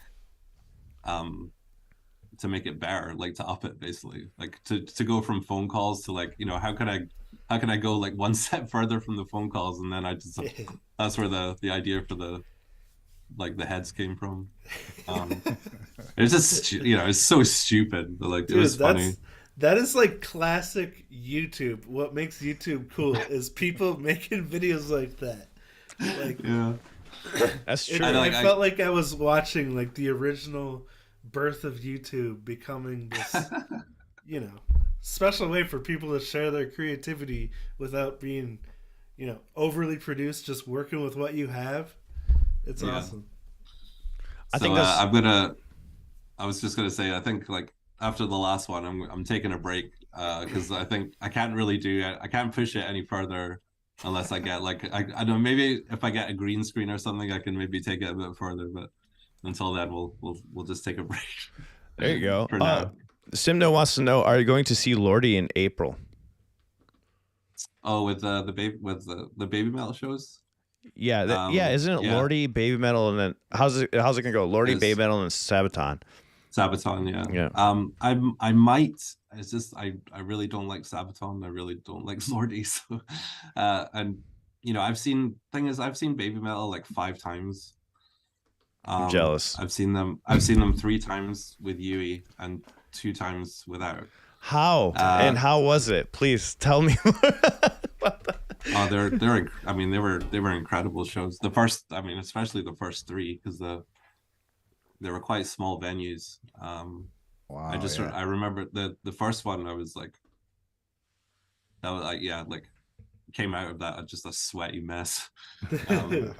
to make it better, like to up it, basically, like to go from phone calls to, like, you know, how can I go like one step further from the phone calls, and then I just that's where the idea for the heads came from. It's just, you know, it's so stupid, but like, dude, it was funny. That is like classic YouTube. What makes YouTube cool is people making videos like that. Like, yeah. That's true. I felt like I was watching like the original birth of YouTube becoming this, you know, special way for people to share their creativity without being, you know, overly produced. Just working with what you have. It's awesome. I think I was just gonna say, I think like after the last one, I'm taking a break because I think I can't really I can't push it any further unless I get like I don't know, maybe if I get a green screen or something, I can maybe take it a bit further. But until then, we'll just take a break. There you go. For now. Simno wants to know: are you going to see Lordi in April? Oh, with the Babymetal shows. Yeah, isn't it Lordi, Babymetal, and then how's it gonna go? Lordi, Babymetal, and Sabaton. Sabaton, yeah. I might. It's just I really don't like Sabaton. I really don't like Lordi. So, and you know, I've seen Babymetal like 5 times. I'm jealous. I've seen them 3 times with Yui and 2 times without. How and how was it? Please tell me. Oh, they're. I mean, they were incredible shows. The first, I mean, especially the first 3, because they were quite small venues. Wow. I remember the first one. I was like, that was like, yeah, like came out of that just a sweaty mess. The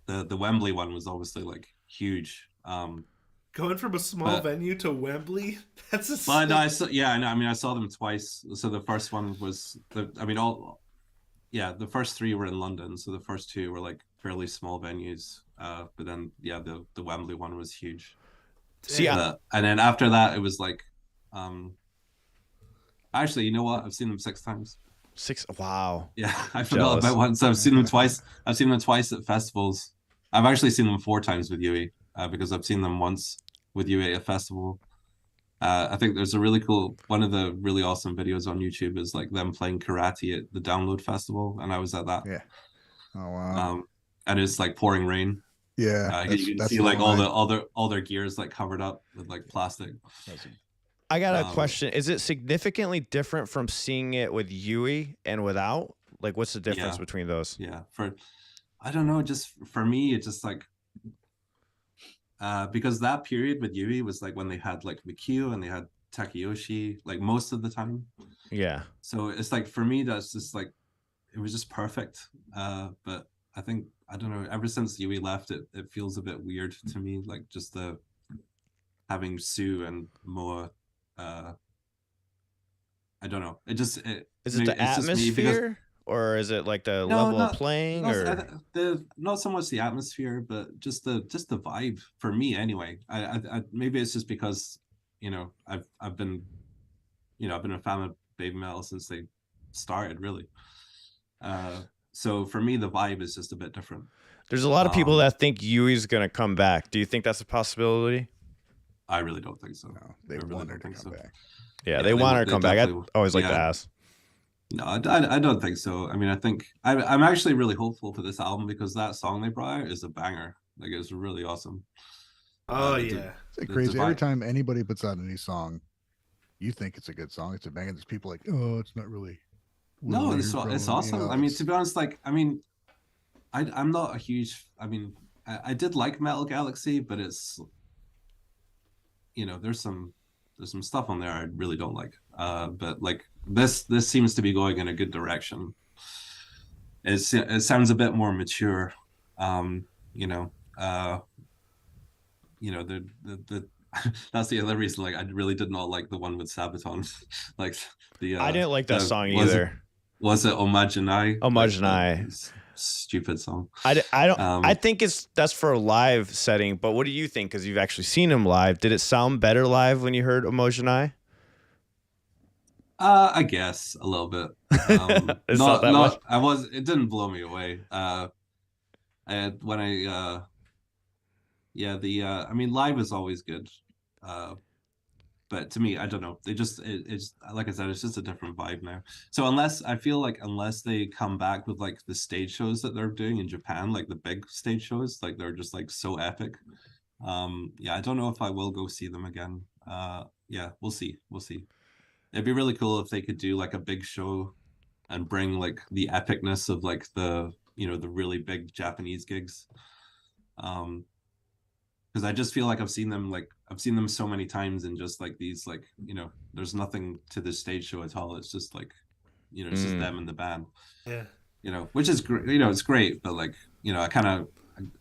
Wembley one was obviously like huge. Going from a small venue to Wembley, that's a. But no, I saw them twice. So the first one was the first 3 were in London. So the first 2 were like fairly small venues. But then the Wembley one was huge. See, and then after that it was like, actually, you know what? I've seen them 6 times. 6? Wow. Yeah, I forgot about one. So I've seen them twice. I've seen them twice at festivals. I've actually seen them 4 times with Yui, because I've seen them once with Yui at a festival. I think there's a really cool, one of the really awesome videos on YouTube is like them playing karate at the Download Festival, and I was at that. Yeah. Oh wow. And it's like pouring rain. Yeah. You can see like all their gears like covered up with like plastic. I got a question. Is it significantly different from seeing it with Yui and without? Like, what's the difference between those? Yeah, I don't know. Just for me, it's just like, because that period with Yui was like when they had like Mikio and they had Takayoshi like most of the time. Yeah. So it's like for me, that's just like, it was just perfect. But I think, I don't know, ever since Yui left, it feels a bit weird to me. Like just having Sue and Moa. I don't know. Is it the atmosphere? Or is it like the level of playing? Not so much the atmosphere, but just the vibe for me anyway. I maybe it's just because, you know, I've been a fan of Babymetal since they started, really. So for me, the vibe is just a bit different. There's a lot of people that think Yui's gonna come back. Do you think that's a possibility? I really don't think so. No, they want her to come back. Yeah, they want her to come back. I always like to ask. No, I don't think so. I mean, I think I'm actually really hopeful for this album because that song they brought out is a banger. Like, it's really awesome. Oh yeah, it's crazy. Every time anybody puts out a new song, you think it's a good song. It's a banger. There's people like, oh, it's not really. No, it's awesome. You know, I mean, to be honest, like, I mean, I'm not a huge. I mean, I did like Metal Galaxy, but it's, you know, there's some stuff on there I really don't like. But like this seems to be going in a good direction. It sounds a bit more mature. You know, the that's the other reason. Like, I really did not like the one with Sabaton. Like I didn't like that song either. Was it Omajanai? Omajanai. Stupid song. I don't. I think that's for a live setting. But what do you think? Because you've actually seen him live. Did it sound better live when you heard Omajanai? I guess a little bit. It's not that much. It didn't blow me away. I mean, live is always good. But to me, I don't know. It's like I said, it's just a different vibe now. So unless they come back with like the stage shows that they're doing in Japan, like the big stage shows, like they're just like so epic. I don't know if I will go see them again. We'll see. It'd be really cool if they could do like a big show and bring like the epicness of like the you know, the really big Japanese gigs. Because I just feel like I've seen them so many times, and just like these, like, you know, there's nothing to this stage show at all. It's just like, you know, it's just them and the band. Yeah. You know, which is great. You know, it's great, but like, you know,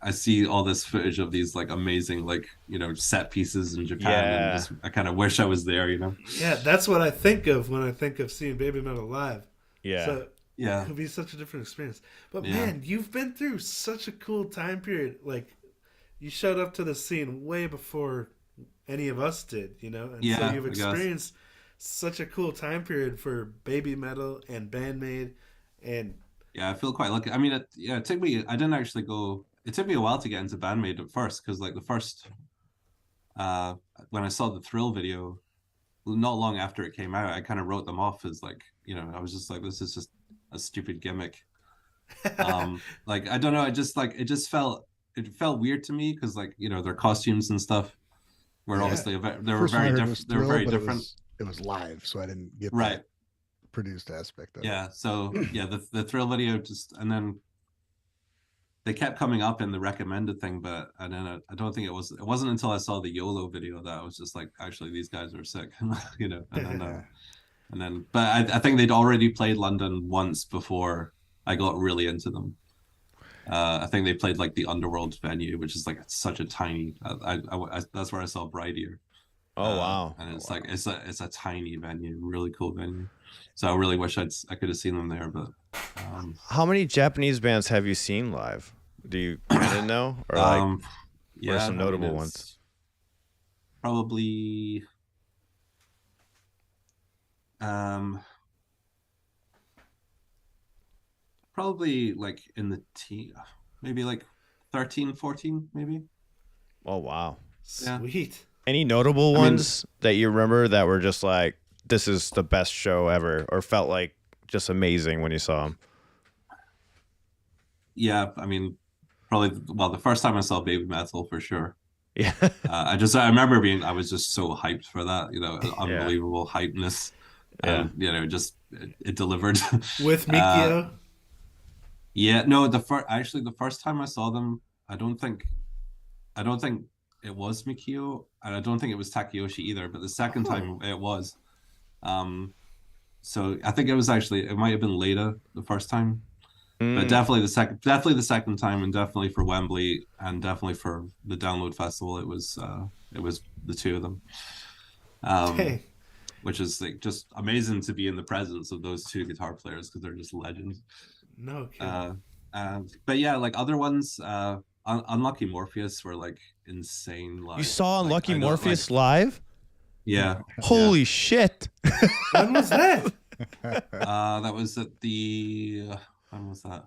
I see all this footage of these like amazing, like, you know, set pieces in Japan, and just I kind of wish I was there. You know. Yeah, that's what I think of when I think of seeing Babymetal live. Yeah. So yeah, it could be such a different experience. But man, you've been through such a cool time period. Like, you showed up to the scene way before any of us did, you know? And so you've experienced such a cool time period for Babymetal and Band-Maid. And yeah, I feel quite lucky. I mean, it took me, I didn't actually go, it took me a while to get into Band-Maid at first, because like the first, when I saw the Thrill video, not long after it came out, I kind of wrote them off as like, you know, I was just like, this is just a stupid gimmick. Like, I don't know, it felt weird to me, because like, you know, their costumes and stuff were obviously they were very different. They were very different. It was live, so I didn't get right that produced aspect of it. So yeah, the Thrill video and then they kept coming up in the recommended thing, but and then I don't think it wasn't until I saw the YOLO video that I was just like, actually these guys are sick. You know. And then but I think they'd already played London once before I got really into them. I think they played like the Underworld venue, which is like such a tiny. That's where I saw Brideyear. Oh wow! And it's like it's a tiny venue, really cool venue. So I really wish I could have seen them there. But how many Japanese bands have you seen live? Do you kind of know, or like what are some notable ones? Probably. Probably like in the maybe like 13, 14, maybe. Oh wow! Sweet. Any notable ones that you remember that were just like, this is the best show ever, or felt like just amazing when you saw them? Yeah, I mean, probably the first time I saw Babymetal for sure. Yeah. I remember I was just so hyped for that, you know, unbelievable hypeness. And you know, just it delivered. With Mikio. Yeah, no, the first time I saw them, I don't think it was Mikio, and I don't think it was Takayoshi either, but the second time it was. So I think it might have been Leda the first time. But definitely the second time, and definitely for Wembley, and definitely for the Download Festival, it was the two of them. Which is like just amazing to be in the presence of those two guitar players, because they're just legends. No kidding. But yeah, like other ones, Unlucky Morpheus were like insane live. You saw Unlucky Morpheus live? Yeah. Holy shit! When was that? That was at when was that?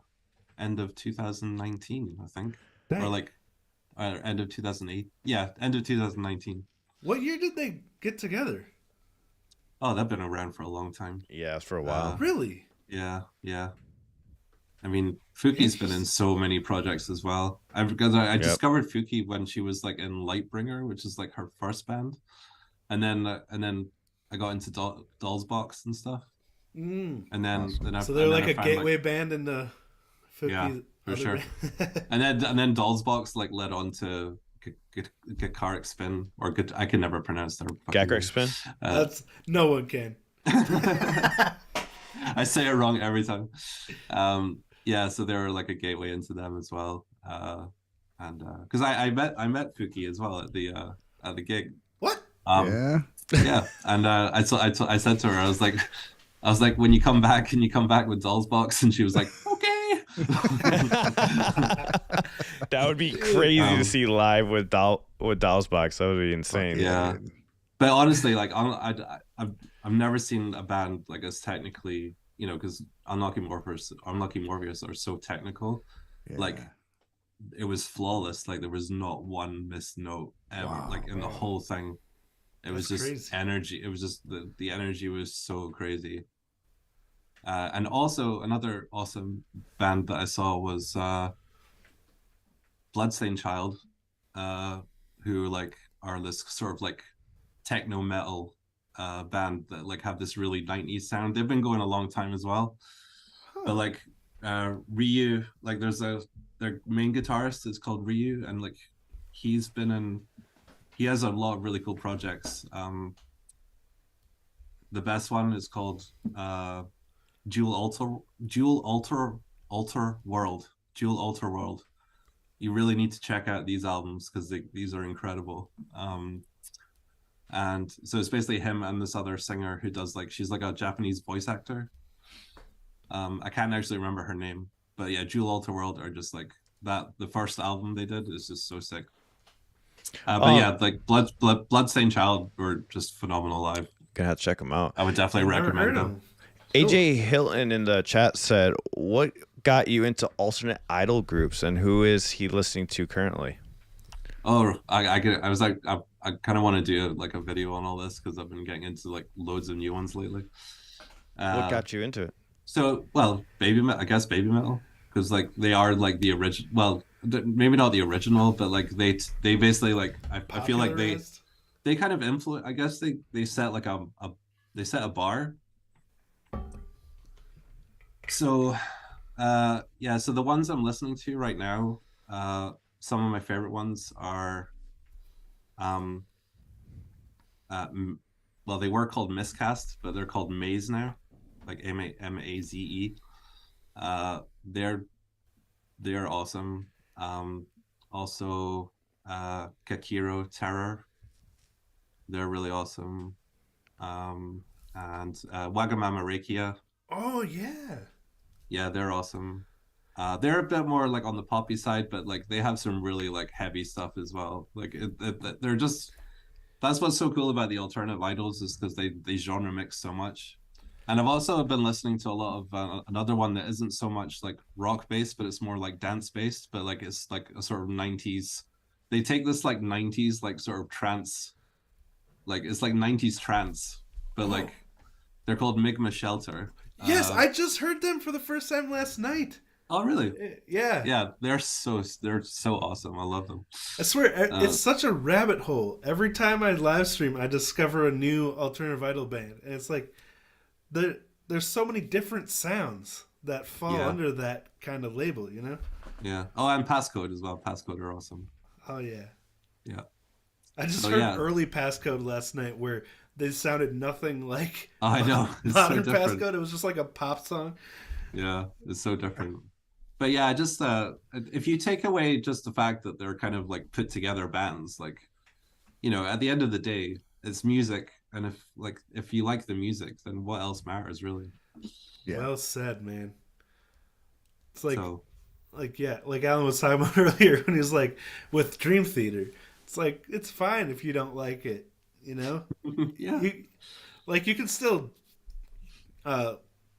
End of 2019, I think. Dang. Or like end of 2008. Yeah, end of 2019. What year did they get together? Oh, they've been around for a long time. Yeah, it's for a while. Really? Yeah. I mean, Fuki's been in so many projects as well. Because I discovered Fuki when she was like in Lightbringer, which is like her first band, and then I got into Doll's Box and stuff. And then so they're like a gateway band in the Fuki. Yeah, for sure. and then Doll's Box like led on to Gakaric Spin, or I can never pronounce their Gakaric Spin. That's no one can. I say it wrong every time. Yeah, so they were like a gateway into them as well. And because I met Fuki as well at the gig. What? Yeah, and I said to her, I was like, when you come back, can you come back with Doll's Box? And she was like, okay. That would be crazy to see live with Doll's Box. That would be insane. Yeah, but honestly, like I've never seen a band like as technically, you know, because Unlucky Morpheus are so technical. Yeah. Like it was flawless. Like there was not one missed note ever. Like in the whole thing. It was just crazy. Energy. It was just the energy was so crazy. And also another awesome band that I saw was Bloodstained Child, who like are this sort of like techno metal band that like have this really 90s sound. They've been going a long time as well. But like Ryu, like their main guitarist is called Ryu, and like he has a lot of really cool projects. The best one is called Jewel Alter World. You really need to check out these albums because these are incredible. And so it's basically him and this other singer who does like, she's like a Japanese voice actor. I can't actually remember her name, but yeah, Jewel Alter World are just like that. The first album they did is just so sick. But yeah, like Bloodstained Child were just phenomenal live. Gonna have to check them out. I would definitely recommend them. AJ Hilton in the chat said, "What got you into alternate idol groups, and who is he listening to currently?" Oh, I get it. I was like, I kind of want to do like a video on all this because I've been getting into like loads of new ones lately. What got you into it? So, well, I guess Babymetal, because like they are like the original. Well, maybe not the original, but like they basically like I feel like they kind of influence. I guess they set like they set a bar. So, yeah. So the ones I'm listening to right now, some of my favorite ones are, well, they were called Miscast, but they're called Maze now, like Maze. They're awesome. Also, Kakiro Terror. They're really awesome. And Wagamama Rekia. Oh yeah. Yeah, they're awesome. They're a bit more like on the poppy side, but like they have some really like heavy stuff as well. Like they're just, that's what's so cool about the alternative idols, is because they genre mix so much. And I've also been listening to a lot of another one that isn't so much like rock based, but it's more like dance based, but like it's like a sort of 90s. They take this like 90s like sort of trance, like it's like 90s trance, but like they're called Migma Shelter. Yes, I just heard them for the first time last night. Oh really? Yeah. Yeah, they're so awesome. I love them. I swear, it's such a rabbit hole. Every time I live stream, I discover a new alternative idol band, and it's like there's so many different sounds that fall under that kind of label, you know? Yeah. Oh, and Passcode as well. Passcode are awesome. Oh yeah. Yeah. I just heard early Passcode last night where they sounded nothing like I know. modern so Passcode. It was just like a pop song. Yeah, it's so different. But yeah, just if you take away just the fact that they're kind of like put together bands, like, you know, at the end of the day, it's music, and if you like the music, then what else matters, really? Yeah. Well said, man. It's like like Alan was talking about earlier when he was like, with Dream Theater, it's like it's fine if you don't like it, you know? Yeah. You can still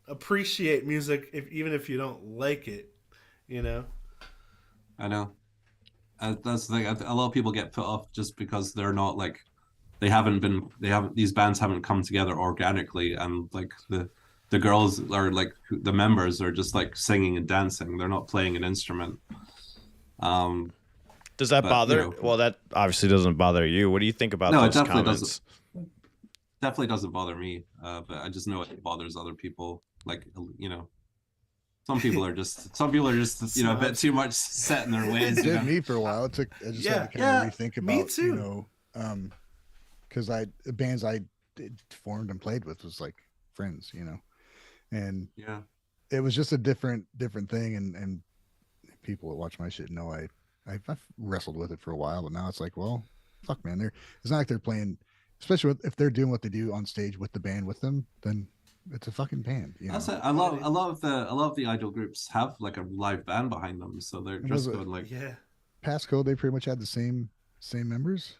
appreciate music even if you don't like it. You know, I know. That's the thing. A lot of people get put off just because they're not like, these bands haven't come together organically, and like the girls are like, the members are just like singing and dancing. They're not playing an instrument. Does that bother? You know, well, that obviously doesn't bother you. What do you think about those comments? Definitely doesn't bother me. But I just know it bothers other people. Like, you know. Some people are just, you know, a bit too much set in their ways. It did me for a while. I just had to kind of rethink about, you know, because bands I formed and played with was like friends, you know, and it was just a different thing. And people that watch my shit know I've wrestled with it for a while, but now it's like, well, fuck, man, it's not like they're playing, especially if they're doing what they do on stage with the band with them, then it's a fucking band. You know? That's it. A lot of the idol groups have like a live band behind them, so they're just going like Passcode. They pretty much had the same members.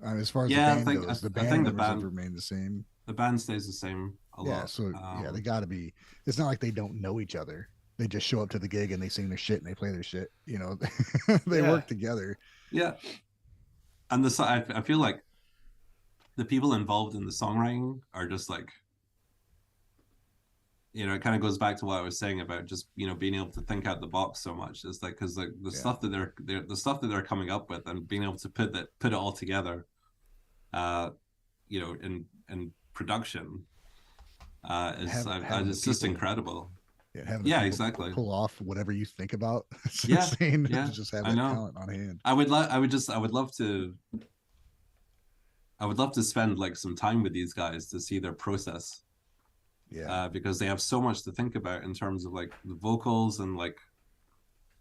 As far as the band goes, the band members have remained the same. The band stays the same a lot. So they got to be. It's not like they don't know each other. They just show up to the gig and they sing their shit and they play their shit. You know, they work together. Yeah, and I feel like the people involved in the songwriting are just like, you know, it kind of goes back to what I was saying about just, you know, being able to think out the box so much. It's like, because the stuff that they're coming up with and being able to put it all together, you know, in production, it's just incredible. Yeah, exactly. Pull off whatever you think about. It's yeah, insane yeah. to just have that talent on hand. I would love to spend like some time with these guys to see their process. Yeah. Because they have so much to think about in terms of like the vocals and like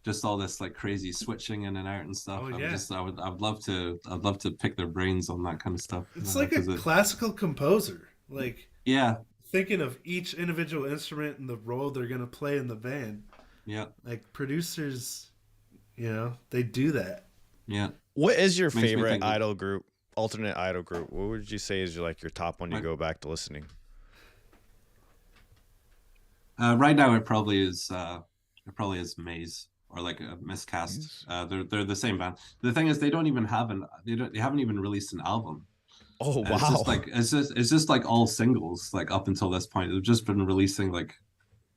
just all this like crazy switching in and out and stuff. I'd love to pick their brains on that kind of stuff. It's like a classical composer. Like thinking of each individual instrument and the role they're gonna play in the band. Yeah. Like producers, they do that. Yeah. What is your favorite idol group? Alternate idol group? What would you say is your top one you go back to listening? Right now, it probably is Maze or like a Miscast. They're the same band. The thing is, they haven't even released an album. Oh wow! It's just like all singles. Like up until this point, they've just been releasing like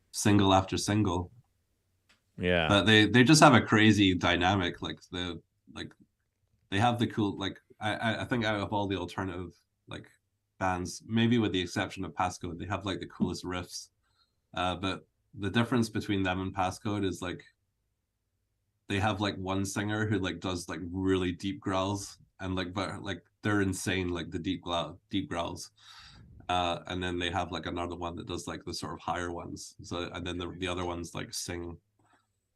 single after single. Yeah, but they just have a crazy dynamic. Like they have the cool like I think out of all the alternative like bands, maybe with the exception of Passcode, they have like the coolest riffs. But the difference between them and Passcode is like they have like one singer who like does like really deep growls and but they're insane, like the deep growls. And then they have like another one that does like the sort of higher ones. So and then the other ones like sing.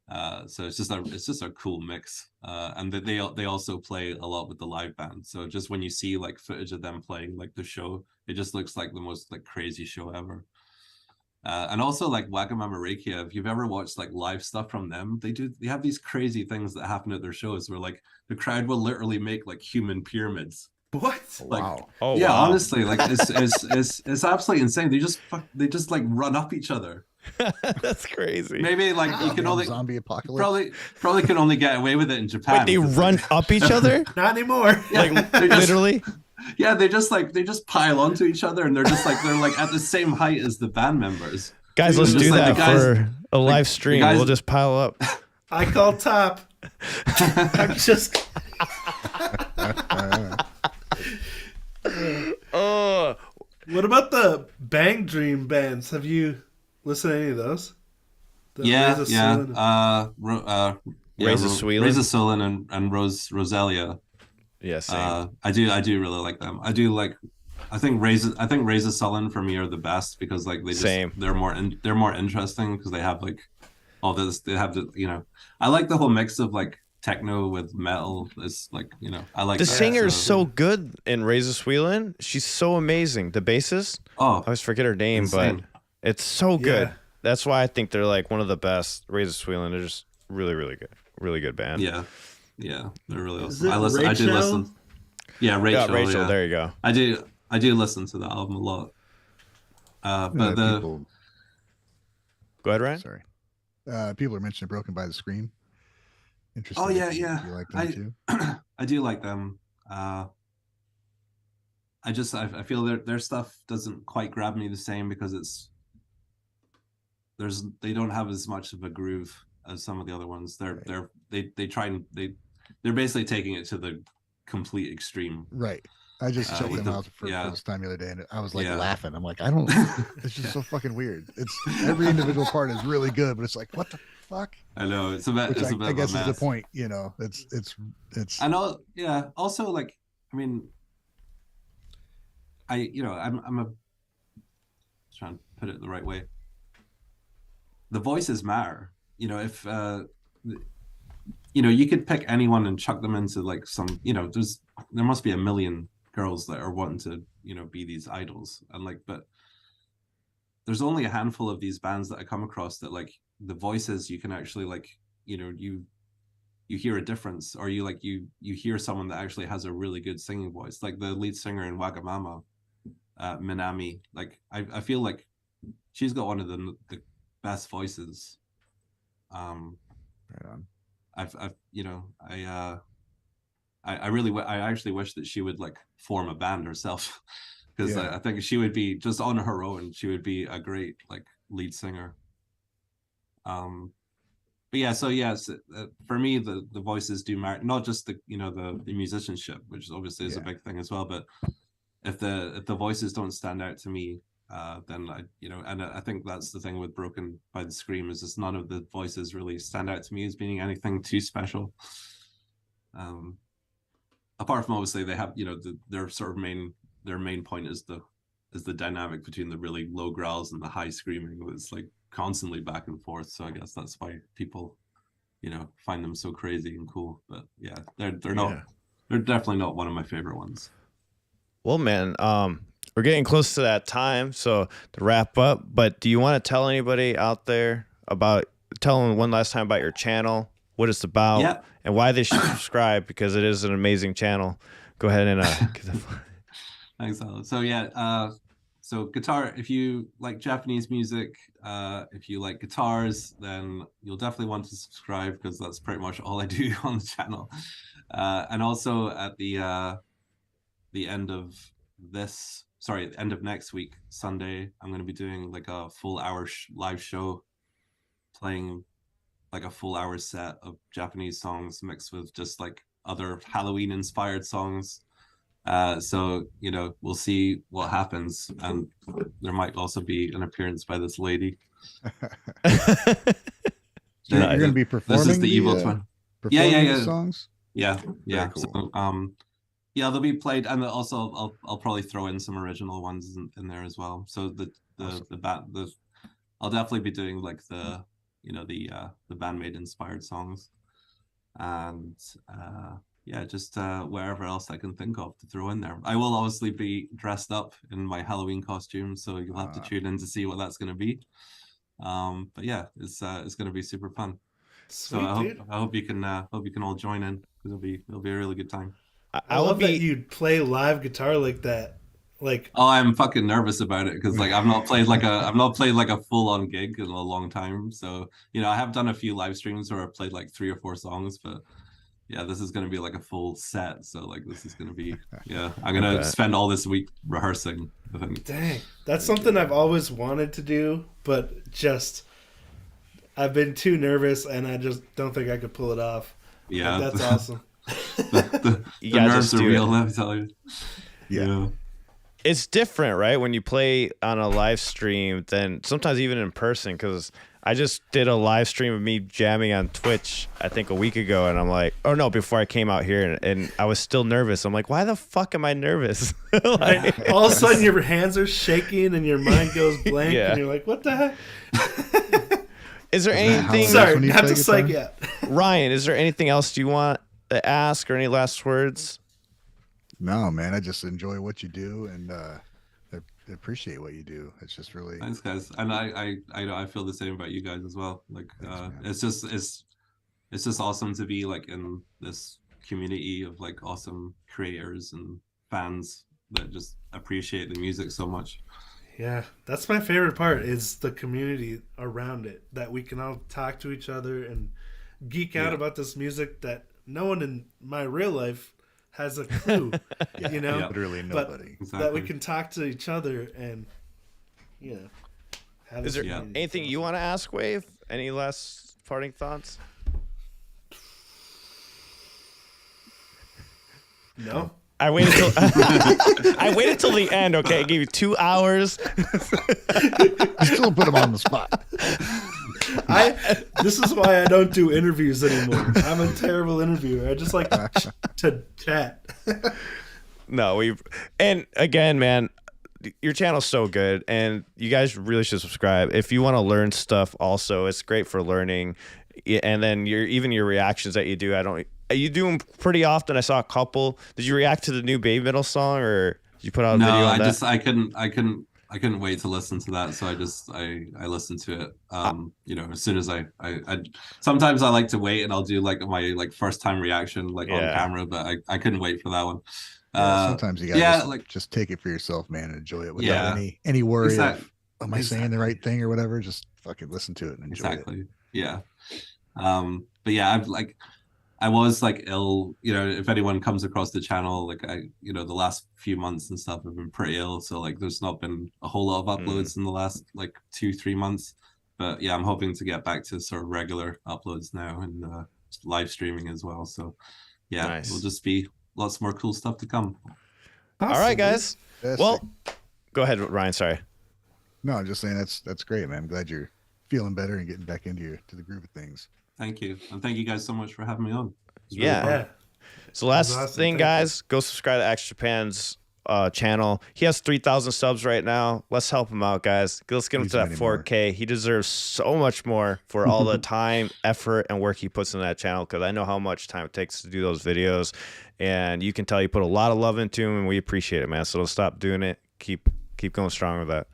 So it's just a cool mix. And they also play a lot with the live band. So just when you see like footage of them playing like the show, it just looks like the most like crazy show ever. And also like Wagamama Rekia, if you've ever watched like live stuff from them, they have these crazy things that happen at their shows where like the crowd will literally make like human pyramids. What? Like, wow. Oh yeah, wow. honestly, like it's absolutely insane. They just like run up each other. That's crazy. Maybe like you can only zombie apocalypse. Probably can only get away with it in Japan. Wait, they run up each other? Not anymore. Yeah, like literally? Yeah, they just pile onto each other and they're like at the same height as the band members. Guys, let's do that for a live stream. We'll just pile up. I call top. I'm just What about the Bang Dream bands? Have you listened to any of those? Reza Swelen and Rosalia. Yes, I do really like them. I think Reza Sullen for me are the best because like they're more interesting because they have like all this. They have the I like the whole mix of like techno with metal. It's like I like the singer is so good in Reza Swelen. She's so amazing. The bassist. I always forget her name, insane. But it's so good. Yeah. That's why I think they're like one of the best. Reza Swelen. They're just really really good band. Yeah, they're really awesome. I do listen. Yeah, Rachel. Yeah, Rachel. Yeah. There you go. I do listen to the album a lot. But people... Go ahead, Ryan. Sorry. People are mentioning Broken by the Scream. Interesting. Oh yeah. You like them too? I do like them. I feel their stuff doesn't quite grab me the same because they don't have as much of a groove as some of the other ones. They're basically taking it to the complete extreme. Right. I just checked them out for the first time the other day, and I was like laughing. I'm like, it's just so fucking weird. It's every individual part is really good, but it's like, what the fuck? I know it's a bit. I guess is the point. It's. I know. Yeah. Also, like, I mean, I'm trying to put it the right way. The voices matter. If you could pick anyone and chuck them into like some. There must be a million girls that are wanting to be these idols, and like, but there's only a handful of these bands that I come across that like the voices you can actually like you hear a difference, or you hear someone that actually has a really good singing voice, like the lead singer in Wagamama, Minami. Like I feel like she's got one of the best voices. Right on. I actually wish that she would like form a band herself, because I think she would be just on her own. She would be a great like lead singer. But yeah, so yes, for me the voices do matter, not just the musicianship, which obviously is a big thing as well. But if the voices don't stand out to me, then and I think that's the thing with Broken by the Scream, is just none of the voices really stand out to me as being anything too special. Apart from obviously they have, their sort of their main point is the dynamic between the really low growls and the high screaming. It's like constantly back and forth. So I guess that's why people, find them so crazy and cool. But yeah, they're definitely not one of my favorite ones. Well, man, we're getting close to that time, so to wrap up, but do you want to tell anybody out there tell them one last time about your channel, what it's about, and why they should subscribe, because it is an amazing channel. Go ahead and thanks, Alex. So so guitar, if you like Japanese music, if you like guitars, then you'll definitely want to subscribe, because that's pretty much all I do on the channel. And also at the end of end of next week, Sunday, I'm going to be doing like a full hour live show, playing like a full hour set of Japanese songs mixed with just like other Halloween inspired songs. So we'll see what happens, and there might also be an appearance by this lady. You're going to be performing. This is the evil one. Yeah. Songs. Yeah. Cool. So they'll be played, and also I'll probably throw in some original ones in there as well. So I'll definitely be doing like the Band-Maid inspired songs, and just wherever else I can think of to throw in there. I will obviously be dressed up in my Halloween costume, so you'll have to tune in to see what that's going to be. But yeah, it's going to be super fun. Sweet, so I hope you can all join in, because it'll be a really good time. I love that you'd play live guitar like that. I'm fucking nervous about it, because like I've not played like a full-on gig in a long time. So I have done a few live streams where I've played like 3 or 4 songs, but yeah, this is going to be like a full set. So like this is going to be I'm going to spend all this week rehearsing, I think. Dang, that's something I've always wanted to do, but just I've been too nervous, and I just don't think I could pull it off. Yeah, that's awesome. the nerves are real, let me tell you. Yeah. It's different, right, when you play on a live stream than sometimes even in person, because I just did a live stream of me jamming on Twitch, I think a week ago, and I'm like, before I came out here, and I was still nervous. I'm like, why the fuck am I nervous? All of a sudden your hands are shaking and your mind goes blank, and you're like, what the heck? Is there anything... Sorry, not to psych yet. Ryan, is there anything else you want to ask, or any last words? No, man, I just enjoy what you do, and I appreciate what you do. It's just really... Thanks, guys. And I feel the same about you guys as well. Like, it's just awesome to be like in this community of like awesome creators and fans that just appreciate the music so much. Yeah, that's my favorite part, is the community around it, that we can all talk to each other and geek out about this music that no one in my real life has a clue, literally nobody. But that we can talk to each other and, have. Is there anything you want to ask, Wave? Any last parting thoughts? No. I waited till the end. Okay, I gave you 2 hours. You still put him on the spot. This is why I don't do interviews anymore. I'm a terrible interviewer. I just like to chat. No, and again, man, your channel's so good, and you guys really should subscribe if you want to learn stuff. Also, it's great for learning, and then your reactions that you do. You do them pretty often. I saw a couple. Did you react to the new Babymetal song, or did you put out a video on that? I couldn't wait to listen to that, so I listened to it. As soon as I sometimes I like to wait, and I'll do like my first time reaction on camera, but I couldn't wait for that one. Sometimes you gotta just take it for yourself, man, and enjoy it without any worry of am I saying the right thing or whatever. Just fucking listen to it and enjoy it. Yeah. But yeah, I was like ill, if anyone comes across the channel, like the last few months and stuff, I've been pretty ill. So like, there's not been a whole lot of uploads in the last like 2-3 months, but yeah, I'm hoping to get back to sort of regular uploads now, and live streaming as well. So yeah, nice. It'll just be lots more cool stuff to come. Awesome. All right, guys. Well, go ahead, Ryan. Sorry. No, I'm just saying that's great, man. I'm glad you're feeling better and getting back into the groove of things. Thank you, and thank you guys so much for having me on. Really fun. So last thing, guys, go subscribe to X Japan's channel. He has 3,000 subs right now. Let's help him out, guys. Let's get him to that 4K. He deserves so much more for all the time, effort, and work he puts in that channel, because I know how much time it takes to do those videos, and you can tell you put a lot of love into him, and we appreciate it, man. So don't stop doing it. Keep going strong with that.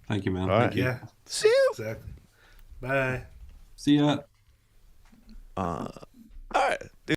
Thank you, man. All right. Thank you. Yeah. See you. Exactly. Bye. See ya. All right.